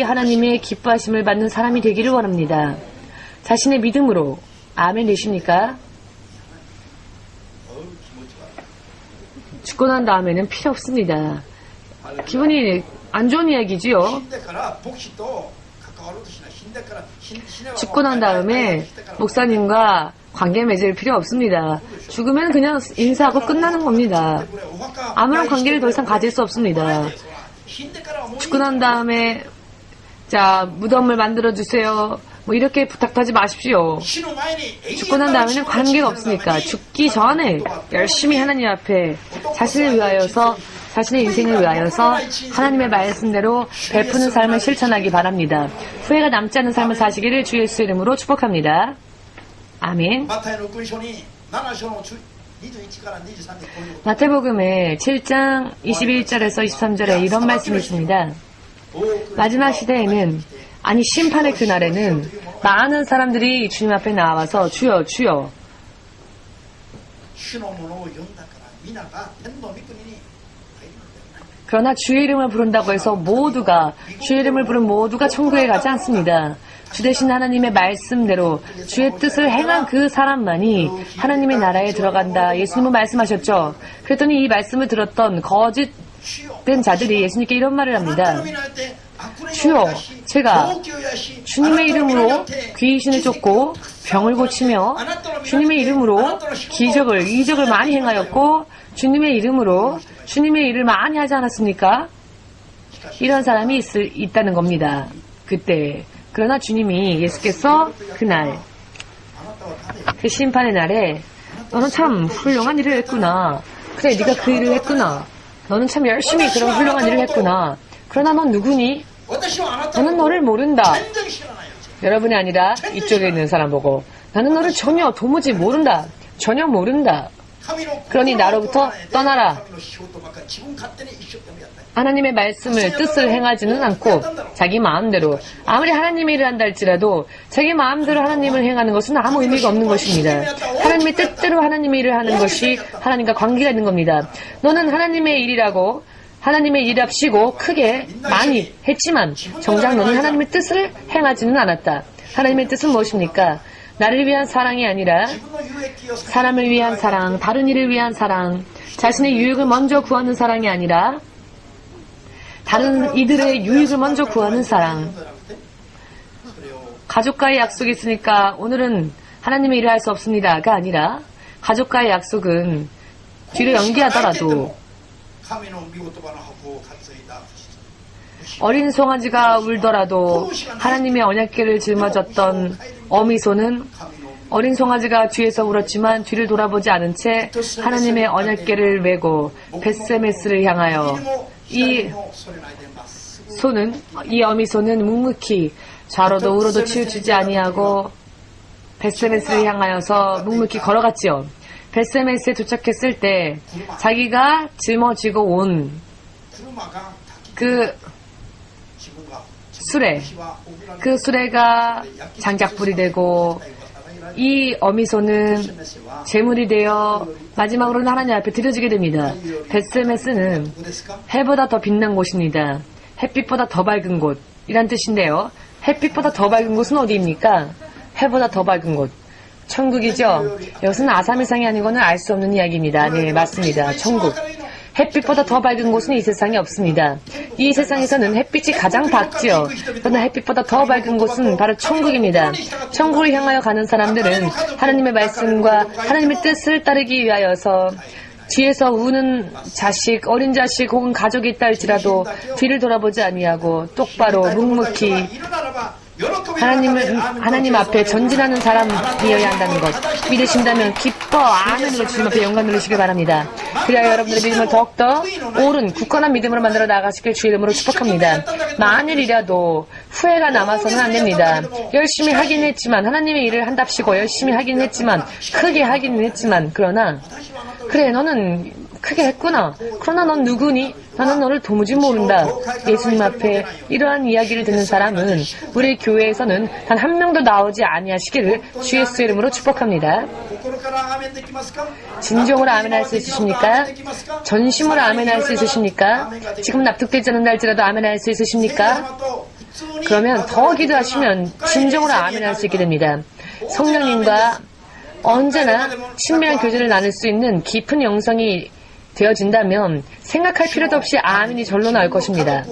하나님의 기뻐하심을 받는 사람이 되기를 원합니다. 자신의 믿음으로. 아멘 되십니까? 죽고 난 다음에는 필요 없습니다. 기분이 안 좋은 이야기지요. 죽고 난 다음에 목사님과 관계 맺을 필요 없습니다. 죽으면 그냥 인사하고 끝나는 겁니다. 아무런 관계를 더 이상 가질 수 없습니다. 죽고 난 다음에 무덤을 만들어주세요. 이렇게 부탁하지 마십시오. 죽고 난 다음에는 관계가 없으니까 죽기 전에 열심히 하나님 앞에 자신을 위하여서 자신의 인생을 위하여서 하나님의 말씀대로 베푸는 삶을 실천하기 바랍니다. 후회가 남지 않는 삶을 사시기를 주 예수 이름으로 축복합니다. 아멘. 마태복음의 7장 21절에서 23절에 이런 말씀이 있습니다. 마지막 시대에는 심판의 그날에는 많은 사람들이 주님 앞에 나와서 주여 주여 그러나 주의 이름을 부른다고 해서 주의 이름을 부른 모두가 천국에 가지 않습니다. 주 되신 하나님의 말씀대로 주의 뜻을 행한 그 사람만이 하나님의 나라에 들어간다. 예수님은 말씀하셨죠. 그랬더니 이 말씀을 들었던 거짓된 자들이 예수님께 이런 말을 합니다. 주여, 제가 주님의 이름으로 귀신을 쫓고 병을 고치며 주님의 이름으로 이적을 많이 행하였고 주님의 이름으로 주님의 일을 많이 하지 않았습니까? 이런 사람이 있다는 겁니다. 그때. 그러나 예수께서 그날, 그 심판의 날에 너는 참 훌륭한 일을 했구나. 그래, 네가 그 일을 했구나. 너는 참 열심히 그런 훌륭한 일을 했구나. 그러나 넌 누구니? 나는 너를 모른다. 여러분이 아니라 이쪽에 있는 사람 보고 나는 너를 도무지 모른다. 전혀 모른다. 그러니 나로부터 떠나라. 하나님의 말씀을 뜻을 행하지는 않고 자기 마음대로 아무리 하나님의 일을 한다 할지라도 자기 마음대로 하나님을 행하는 것은 아무 의미가 없는 것입니다. 하나님의 뜻대로 하나님의 일을 하는 것이 하나님과 관계가 있는 겁니다. 너는 하나님의 일이라고 하나님의 일합시고 크게 많이 했지만 정작 너는 하나님의 뜻을 행하지는 않았다. 하나님의 뜻은 무엇입니까? 나를 위한 사랑이 아니라 사람을 위한 사랑, 다른 이를 위한 사랑, 자신의 유익을 먼저 구하는 사랑이 아니라 다른 이들의 유익을 먼저 구하는 사랑. 가족과의 약속이 있으니까 오늘은 하나님의 일을 할 수 없습니다가 아니라 가족과의 약속은 뒤로 연기하더라도 어린 송아지가 울더라도 하나님의 언약궤를 짊어졌던 어미소는 어린 송아지가 뒤에서 울었지만 뒤를 돌아보지 않은 채 하나님의 언약궤를 메고 벳세메스를 향하여 이 어미소는 묵묵히 좌로도 우로도 치우치지 아니하고 벳세메스를 향하여서 묵묵히 걸어갔지요. 벳세메스에 도착했을 때 자기가 짊어지고 온 그 수레가 장작불이 되고 이 어미소는 제물이 되어 마지막으로는 하나님 앞에 드려지게 됩니다. 벳세메스는 해보다 더 빛난 곳입니다. 햇빛보다 더 밝은 곳이란 뜻인데요. 햇빛보다 더 밝은 곳은 어디입니까? 해보다 더 밝은 곳. 천국이죠. 이것은 아사미상이 아니고는 알 수 없는 이야기입니다. 네, 맞습니다. 천국. 햇빛보다 더 밝은 곳은 이 세상에 없습니다. 이 세상에서는 햇빛이 가장 밝지요. 그러나 햇빛보다 더 밝은 곳은 바로 천국입니다. 천국을 향하여 가는 사람들은 하나님의 말씀과 하나님의 뜻을 따르기 위하여서 뒤에서 우는 자식, 어린 자식 혹은 가족이 있다 할지라도 뒤를 돌아보지 아니하고 똑바로 묵묵히 하나님 앞에 전진하는 사람이어야 한다는 것. 믿으신다면 기뻐 아멘으로 주님 앞에 영광 누리시길 바랍니다. 그래야 여러분들의 믿음을 더욱더 옳은 굳건한 믿음으로 만들어 나가시길 주의 이름으로 축복합니다. 만일이라도 후회가 남아서는 안 됩니다. 열심히 하긴 했지만 하나님의 일을 한답시고 열심히 하긴 했지만 크게 하긴 했지만 그러나 그래 너는 크게 했구나. 그러나 넌 누구니? 나는 너를 도무지 모른다. 예수님 앞에 이러한 이야기를 듣는 사람은 우리 교회에서는 단 한 명도 나오지 아니하시기를 주 예수 이름으로 축복합니다. 진정으로 아멘할 수 있으십니까? 전심으로 아멘할 수 있으십니까? 지금 납득되지 않는 날지라도 아멘할 수 있으십니까? 그러면 더 기도하시면 진정으로 아멘할 수 있게 됩니다. 성령님과 언제나 친밀한 교제를 나눌 수 있는 깊은 영성이 되어진다면 생각할 필요도 없이 아멘이 절로 나올 것입니다.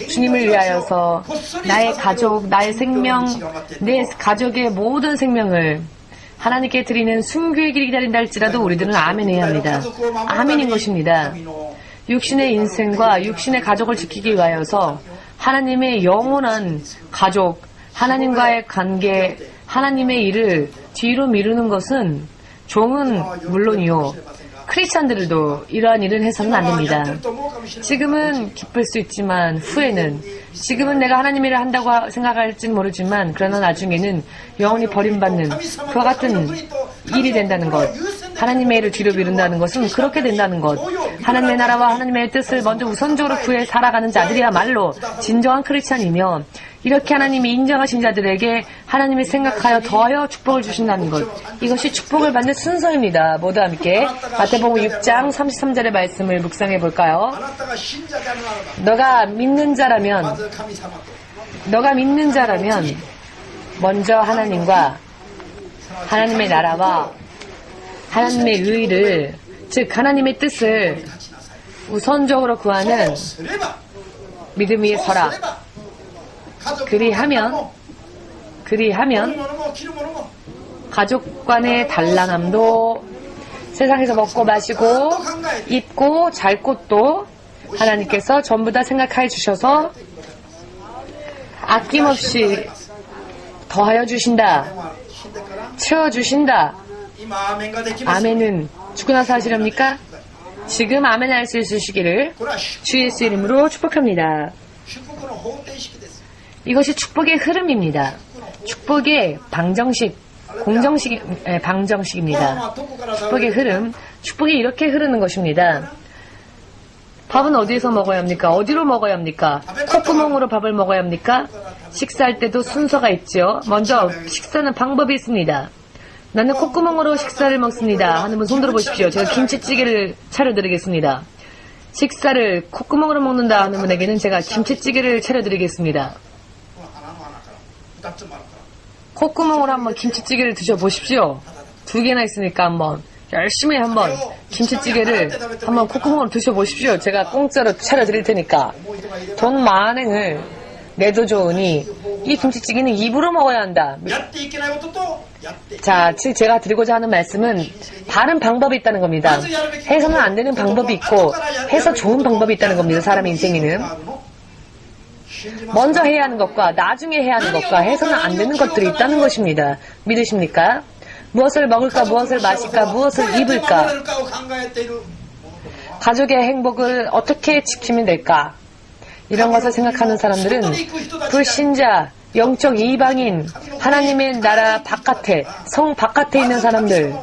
주님을 위하여서 나의 가족, 나의 생명, 내 가족의 모든 생명을 하나님께 드리는 순교의 길이 기다린다 할지라도 우리들은 아멘해야 합니다. 아멘인 것입니다. 육신의 인생과 육신의 가족을 지키기 위하여서 하나님의 영원한 가족, 하나님과의 관계, 하나님의 일을 뒤로 미루는 것은 종은 물론이요. 크리스찬들도 이러한 일을 해서는 안 됩니다. 지금은 기쁠 수 있지만 후에는 지금은 내가 하나님의 일을 한다고 생각할지는 모르지만 그러나 나중에는 영원히 버림받는 그와 같은 일이 된다는 것. 하나님의 일을 뒤로 미룬다는 것은 그렇게 된다는 것. 하나님의 나라와 하나님의 뜻을 먼저 우선적으로 구해 살아가는 자들이야말로 진정한 크리스찬이며 이렇게 하나님이 인정하신 자들에게 하나님이 생각하여 더하여 축복을 주신다는 것. 이것이 축복을 받는 순서입니다. 모두 함께 마태복음 6장 33절의 말씀을 묵상해 볼까요? 너가 믿는 자라면 먼저 하나님과 하나님의 나라와 하나님의 의를 즉 하나님의 뜻을 우선적으로 구하는 믿음 위에 서라. 그리하면 가족 간의 단란함도 세상에서 먹고 마시고 입고 잘 곳도 하나님께서 전부 다 생각해 주셔서 아낌없이 더하여 주신다. 채워주신다. 아멘은 죽고 나서 하시렵니까? 지금 아멘 할 수 있으시기를 주 예수 이름으로 축복합니다. 이것이 축복의 흐름입니다. 축복의 방정식입니다. 축복의 흐름, 축복이 이렇게 흐르는 것입니다. 밥은 어디에서 먹어야 합니까? 어디로 먹어야 합니까? 콧구멍으로 밥을 먹어야 합니까? 식사할 때도 순서가 있죠. 먼저 식사는 방법이 있습니다. 나는 콧구멍으로 식사를 먹습니다 하는 분 손 들어보십시오. 제가 김치찌개를 차려드리겠습니다. 식사를 콧구멍으로 먹는다 하는 분에게는 제가 김치찌개를 차려드리겠습니다. 콧구멍으로 한번 김치찌개를 드셔보십시오. 2개나 있으니까 열심히 한번 김치찌개를 한번 콧구멍으로 드셔보십시오. 제가 공짜로 차려드릴 테니까. 돈 만행을 내도 좋으니 이 김치찌개는 입으로 먹어야 한다. 자, 제가 드리고자 하는 말씀은 다른 방법이 있다는 겁니다. 해서는 안 되는 방법이 있고 해서 좋은 방법이 있다는 겁니다. 사람의 인생에는. 먼저 해야 하는 것과 나중에 해야 하는 것과 해서는 안 되는 것들이 있다는 것입니다. 믿으십니까? 무엇을 먹을까, 무엇을 마실까, 무엇을 입을까, 가족의 행복을 어떻게 지키면 될까, 이런 것을 생각하는 사람들은 불신자, 영적 이방인, 하나님의 나라 바깥에, 성 바깥에 있는 사람들,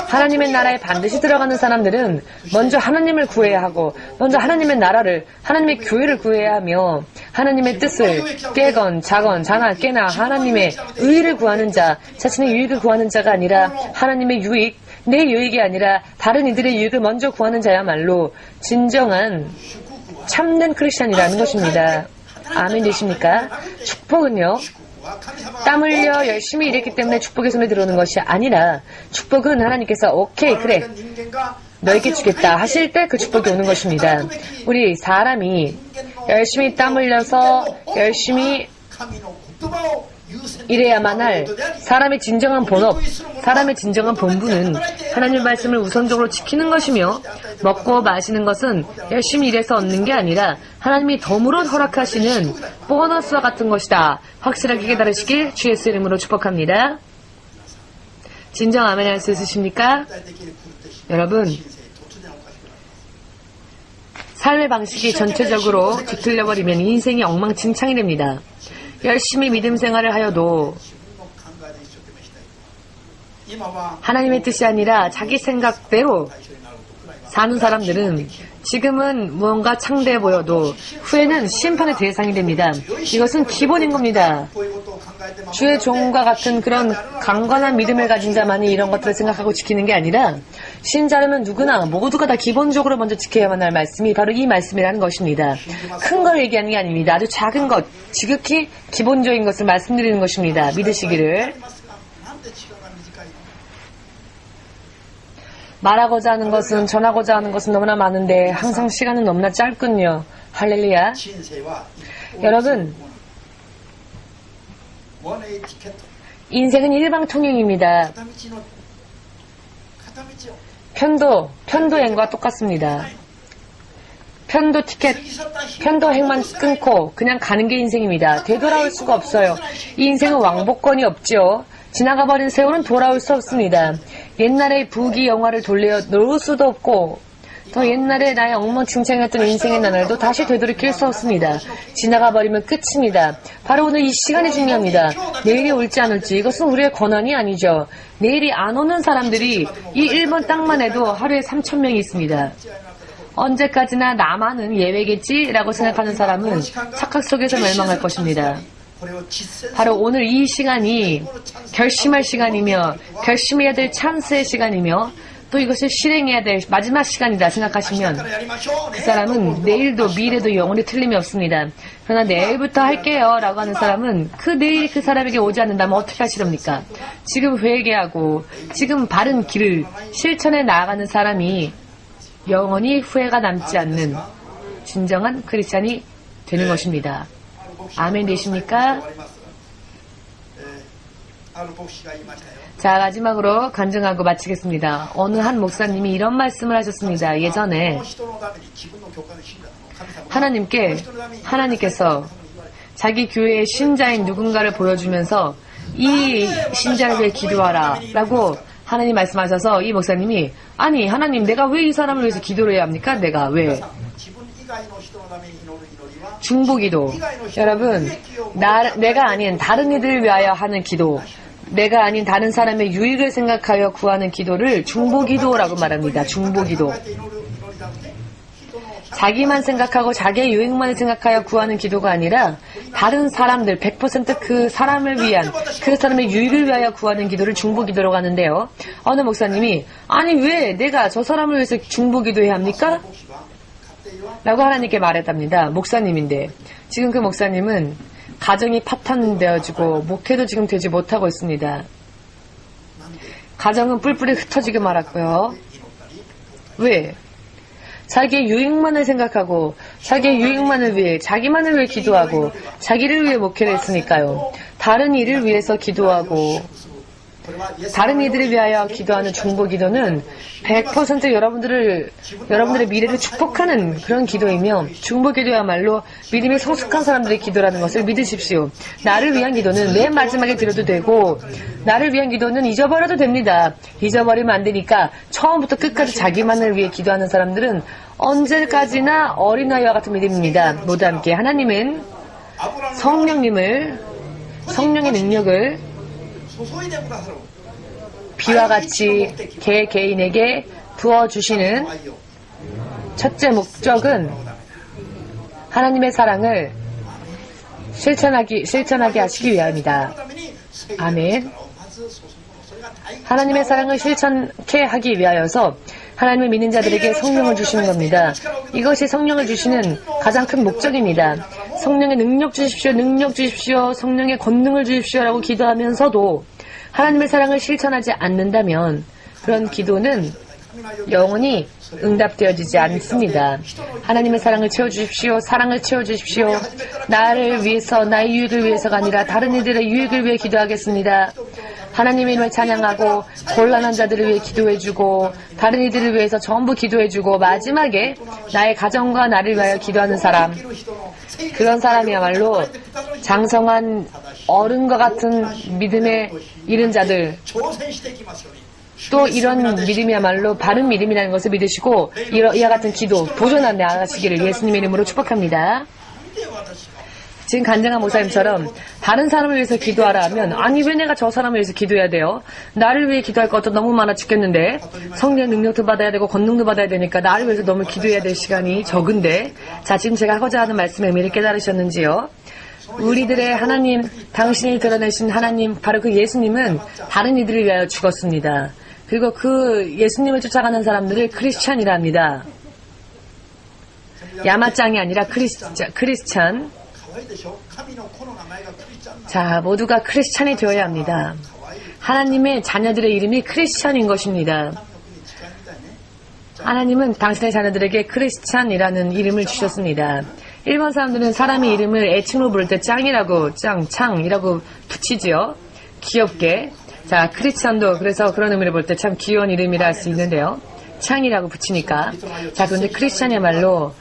하나님의 나라에 반드시 들어가는 사람들은 먼저 하나님을 구해야 하고, 먼저 하나님의 나라를, 하나님의 교회를 구해야 하며, 하나님의 뜻을 깨건 자건 자나 깨나 하나님의 의를 구하는 자, 자신의 유익을 구하는 자가 아니라 하나님의 유익, 내 유익이 아니라 다른 이들의 유익을 먼저 구하는 자야말로 진정한 참된 크리스찬이라는 것입니다. 아멘 되십니까? 축복은요, 땀 흘려 열심히 일했기 때문에 축복의 손에 들어오는 것이 아니라, 축복은 하나님께서 오케이 그래 너에게 주겠다 하실 때 그 축복이 오는 것입니다. 우리 사람이 열심히 땀 흘려서 열심히 이래야만 할 사람의 진정한 본업, 사람의 진정한 본분은 하나님의 말씀을 우선적으로 지키는 것이며, 먹고 마시는 것은 열심히 일해서 얻는 게 아니라 하나님이 덤으로 허락하시는 보너스와 같은 것이다. 확실하게 깨달으시길 주의 이름으로 축복합니다. 진정 아멘 할 수 있으십니까? 여러분, 삶의 방식이 전체적으로 뒤틀려 버리면 인생이 엉망진창이 됩니다. 열심히 믿음 생활을 하여도 하나님의 뜻이 아니라 자기 생각대로 사는 사람들은 지금은 무언가 창대해 보여도 후에는 심판의 대상이 됩니다. 이것은 기본인 겁니다. 주의 종과 같은 그런 강건한 믿음을 가진 자만이 이런 것들을 생각하고 지키는 게 아니라, 신자라면 누구나 모두가 다 기본적으로 먼저 지켜야만 할 말씀이 바로 이 말씀이라는 것입니다. 큰 걸 얘기하는 게 아닙니다. 아주 작은 것, 지극히 기본적인 것을 말씀드리는 것입니다. 믿으시기를. 말하고자 하는 것은, 전하고자 하는 것은 너무나 많은데 항상 시간은 너무나 짧군요. 할렐루야. 여러분, 인생은 일방통행입니다. 편도행과 똑같습니다. 편도 티켓, 편도행만 끊고 그냥 가는 게 인생입니다. 되돌아올 수가 없어요. 이 인생은 왕복권이 없죠. 지나가버린 세월은 돌아올 수 없습니다. 옛날의 부귀 영화를 돌려 놓을 수도 없고, 더 옛날에 나의 엉망진창이었던 인생의 나날도 다시 되돌이킬 수 없습니다. 지나가버리면 끝입니다. 바로 오늘 이 시간이 중요합니다. 내일이 올지 안 올지 이것은 우리의 권한이 아니죠. 내일이 안 오는 사람들이 이 일본 땅만 해도 하루에 3,000명이 있습니다. 언제까지나 나만은 예외겠지라고 생각하는 사람은 착각 속에서 멸망할 것입니다. 바로 오늘 이 시간이 결심할 시간이며, 결심해야 될 찬스의 시간이며, 또 이것을 실행해야 될 마지막 시간이다 생각하시면 그 사람은 내일도 미래도 영원히 틀림이 없습니다. 그러나 내일부터 할게요 라고 하는 사람은 그 내일 그 사람에게 오지 않는다면 어떻게 하시렵니까? 지금 회개하고 지금 바른 길을 실천해 나아가는 사람이 영원히 후회가 남지 않는 진정한 크리스찬이 되는 것입니다. 아멘 되십니까? 자, 마지막으로 간증하고 마치겠습니다. 어느 한 목사님이 이런 말씀을 하셨습니다. 예전에 하나님께서 자기 교회의 신자인 누군가를 보여주면서 이 신자를 위해 기도하라 라고 하나님 말씀하셔서 이 목사님이, 아니 하나님, 내가 왜 이 사람을 위해서 기도를 해야 합니까? 내가 왜? 중보기도. 여러분, 내가 아닌 다른 이들을 위하여 하는 기도, 내가 아닌 다른 사람의 유익을 생각하여 구하는 기도를 중보기도라고 말합니다. 중보기도. 자기만 생각하고 자기의 유익만을 생각하여 구하는 기도가 아니라 다른 사람들 100% 그 사람을 위한, 그 사람의 유익을 위하여 구하는 기도를 중보기도라고 하는데요. 어느 목사님이, 아니 왜 내가 저 사람을 위해서 중보기도해야 합니까? 라고 하나님께 말했답니다. 목사님인데. 지금 그 목사님은 가정이 파탄되어지고 목회도 지금 되지 못하고 있습니다. 가정은 뿔뿔이 흩어지게 말았고요. 왜? 자기의 유익만을 생각하고 자기의 유익만을 위해, 자기만을 위해 기도하고 자기를 위해 목회를 했으니까요. 다른 일을 위해서 기도하고 다른 이들을 위하여 기도하는 중보 기도는 100% 여러분들의 미래를 축복하는 그런 기도이며, 중보 기도야말로 믿음이 성숙한 사람들의 기도라는 것을 믿으십시오. 나를 위한 기도는 맨 마지막에 드려도 되고, 나를 위한 기도는 잊어버려도 됩니다. 잊어버리면 안 되니까 처음부터 끝까지 자기만을 위해 기도하는 사람들은 언제까지나 어린아이와 같은 믿음입니다. 모두 함께 하나님은 성령의 능력을 비와 같이 개개인에게 부어주시는 첫째 목적은 하나님의 사랑을 실천하게 하시기 위함이다. 아멘. 하나님의 사랑을 실천케 하기 위하여서 하나님을 믿는 자들에게 성령을 주시는 겁니다. 이것이 성령을 주시는 가장 큰 목적입니다. 성령의 능력 주십시오, 성령의 권능을 주십시오라고 기도하면서도 하나님의 사랑을 실천하지 않는다면 그런 기도는 영원히 응답되어지지 않습니다. 하나님의 사랑을 채워주십시오. 사랑을 채워주십시오. 나를 위해서, 나의 유익을 위해서가 아니라 다른 이들의 유익을 위해 기도하겠습니다. 하나님의 이름을 찬양하고 곤란한 자들을 위해 기도해주고 다른 이들을 위해서 전부 기도해주고 마지막에 나의 가정과 나를 위하여 기도하는 사람, 그런 사람이야말로 장성한 어른과 같은 믿음에 이른 자들, 또 이런 믿음이야말로 바른 믿음이라는 것을 믿으시고 이와 같은 기도 도전하며 나아가시기를 예수님의 이름으로 축복합니다. 지금 간증한 목사님처럼 다른 사람을 위해서 기도하라 하면, 아니 왜 내가 저 사람을 위해서 기도해야 돼요? 나를 위해 기도할 것도 너무 많아 죽겠는데, 성령의 능력도 받아야 되고 권능도 받아야 되니까 나를 위해서 너무 기도해야 될 시간이 적은데. 자, 지금 제가 하고자 하는 말씀의 의미를 깨달으셨는지요? 우리들의 하나님, 당신이 드러내신 하나님, 바로 그 예수님은 다른 이들을 위하여 죽었습니다. 그리고 그 예수님을 쫓아가는 사람들을 크리스찬이라 합니다. 야마짱이 아니라 크리스찬. 자, 모두가 크리스찬이 되어야 합니다. 하나님의 자녀들의 이름이 크리스찬인 것입니다. 하나님은 당신의 자녀들에게 크리스찬이라는 이름을 주셨습니다. 일본 사람들은 사람의 이름을 애칭으로 부를 때 짱이라고 붙이지요. 귀엽게. 자, 크리스찬도 그래서 그런 의미를 볼 때 참 귀여운 이름이라 할 수 있는데요. 짱이라고 붙이니까. 자, 그런데 크리스찬이야말로,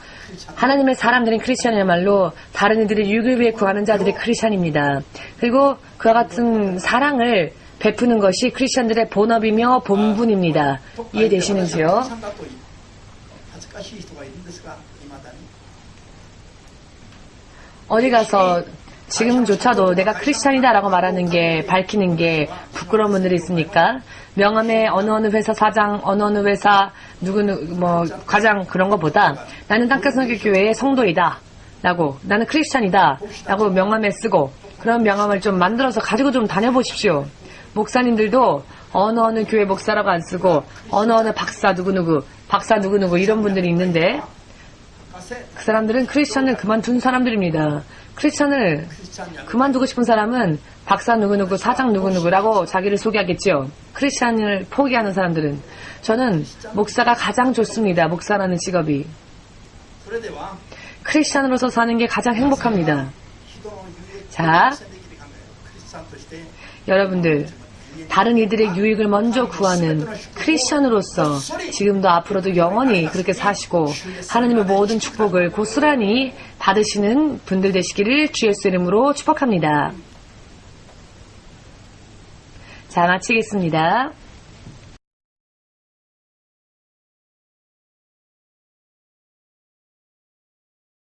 하나님의 사람들인 크리스찬이야말로 다른 이들의 유익을 위해 구하는 자들이 크리스찬입니다. 그리고 그와 같은 사랑을 베푸는 것이 크리스찬들의 본업이며 본분입니다. 이해되시는지요? 어디 가서 지금조차도 내가 크리스찬이다라고 말하는 게, 밝히는 게 부끄러운 분들이 있습니까? 명함에 어느 회사 사장, 어느 회사 과장 그런 것보다 나는 땅끝성교교회의 성도이다 라고, 나는 크리스찬이다 라고 명함에 쓰고, 그런 명함을 좀 만들어서 가지고 좀 다녀보십시오. 목사님들도 어느 교회 목사라고 안 쓰고 어느 박사 누구누구 이런 분들이 있는데, 그 사람들은 크리스찬을 그만둔 사람들입니다. 크리스찬을 그만두고 싶은 사람은 박사 누구누구, 사장 누구누구라고 자기를 소개하겠죠. 크리스찬을 포기하는 사람들은. 저는 목사가 가장 좋습니다. 목사라는 직업이. 크리스찬으로서 사는 게 가장 행복합니다. 자, 여러분들, 다른 이들의 유익을 먼저 구하는 크리스찬으로서 지금도 앞으로도 영원히 그렇게 사시고 하나님의 모든 축복을 고스란히 받으시는 분들 되시기를 주 예수 이름으로 축복합니다. 자, 마치겠습니다.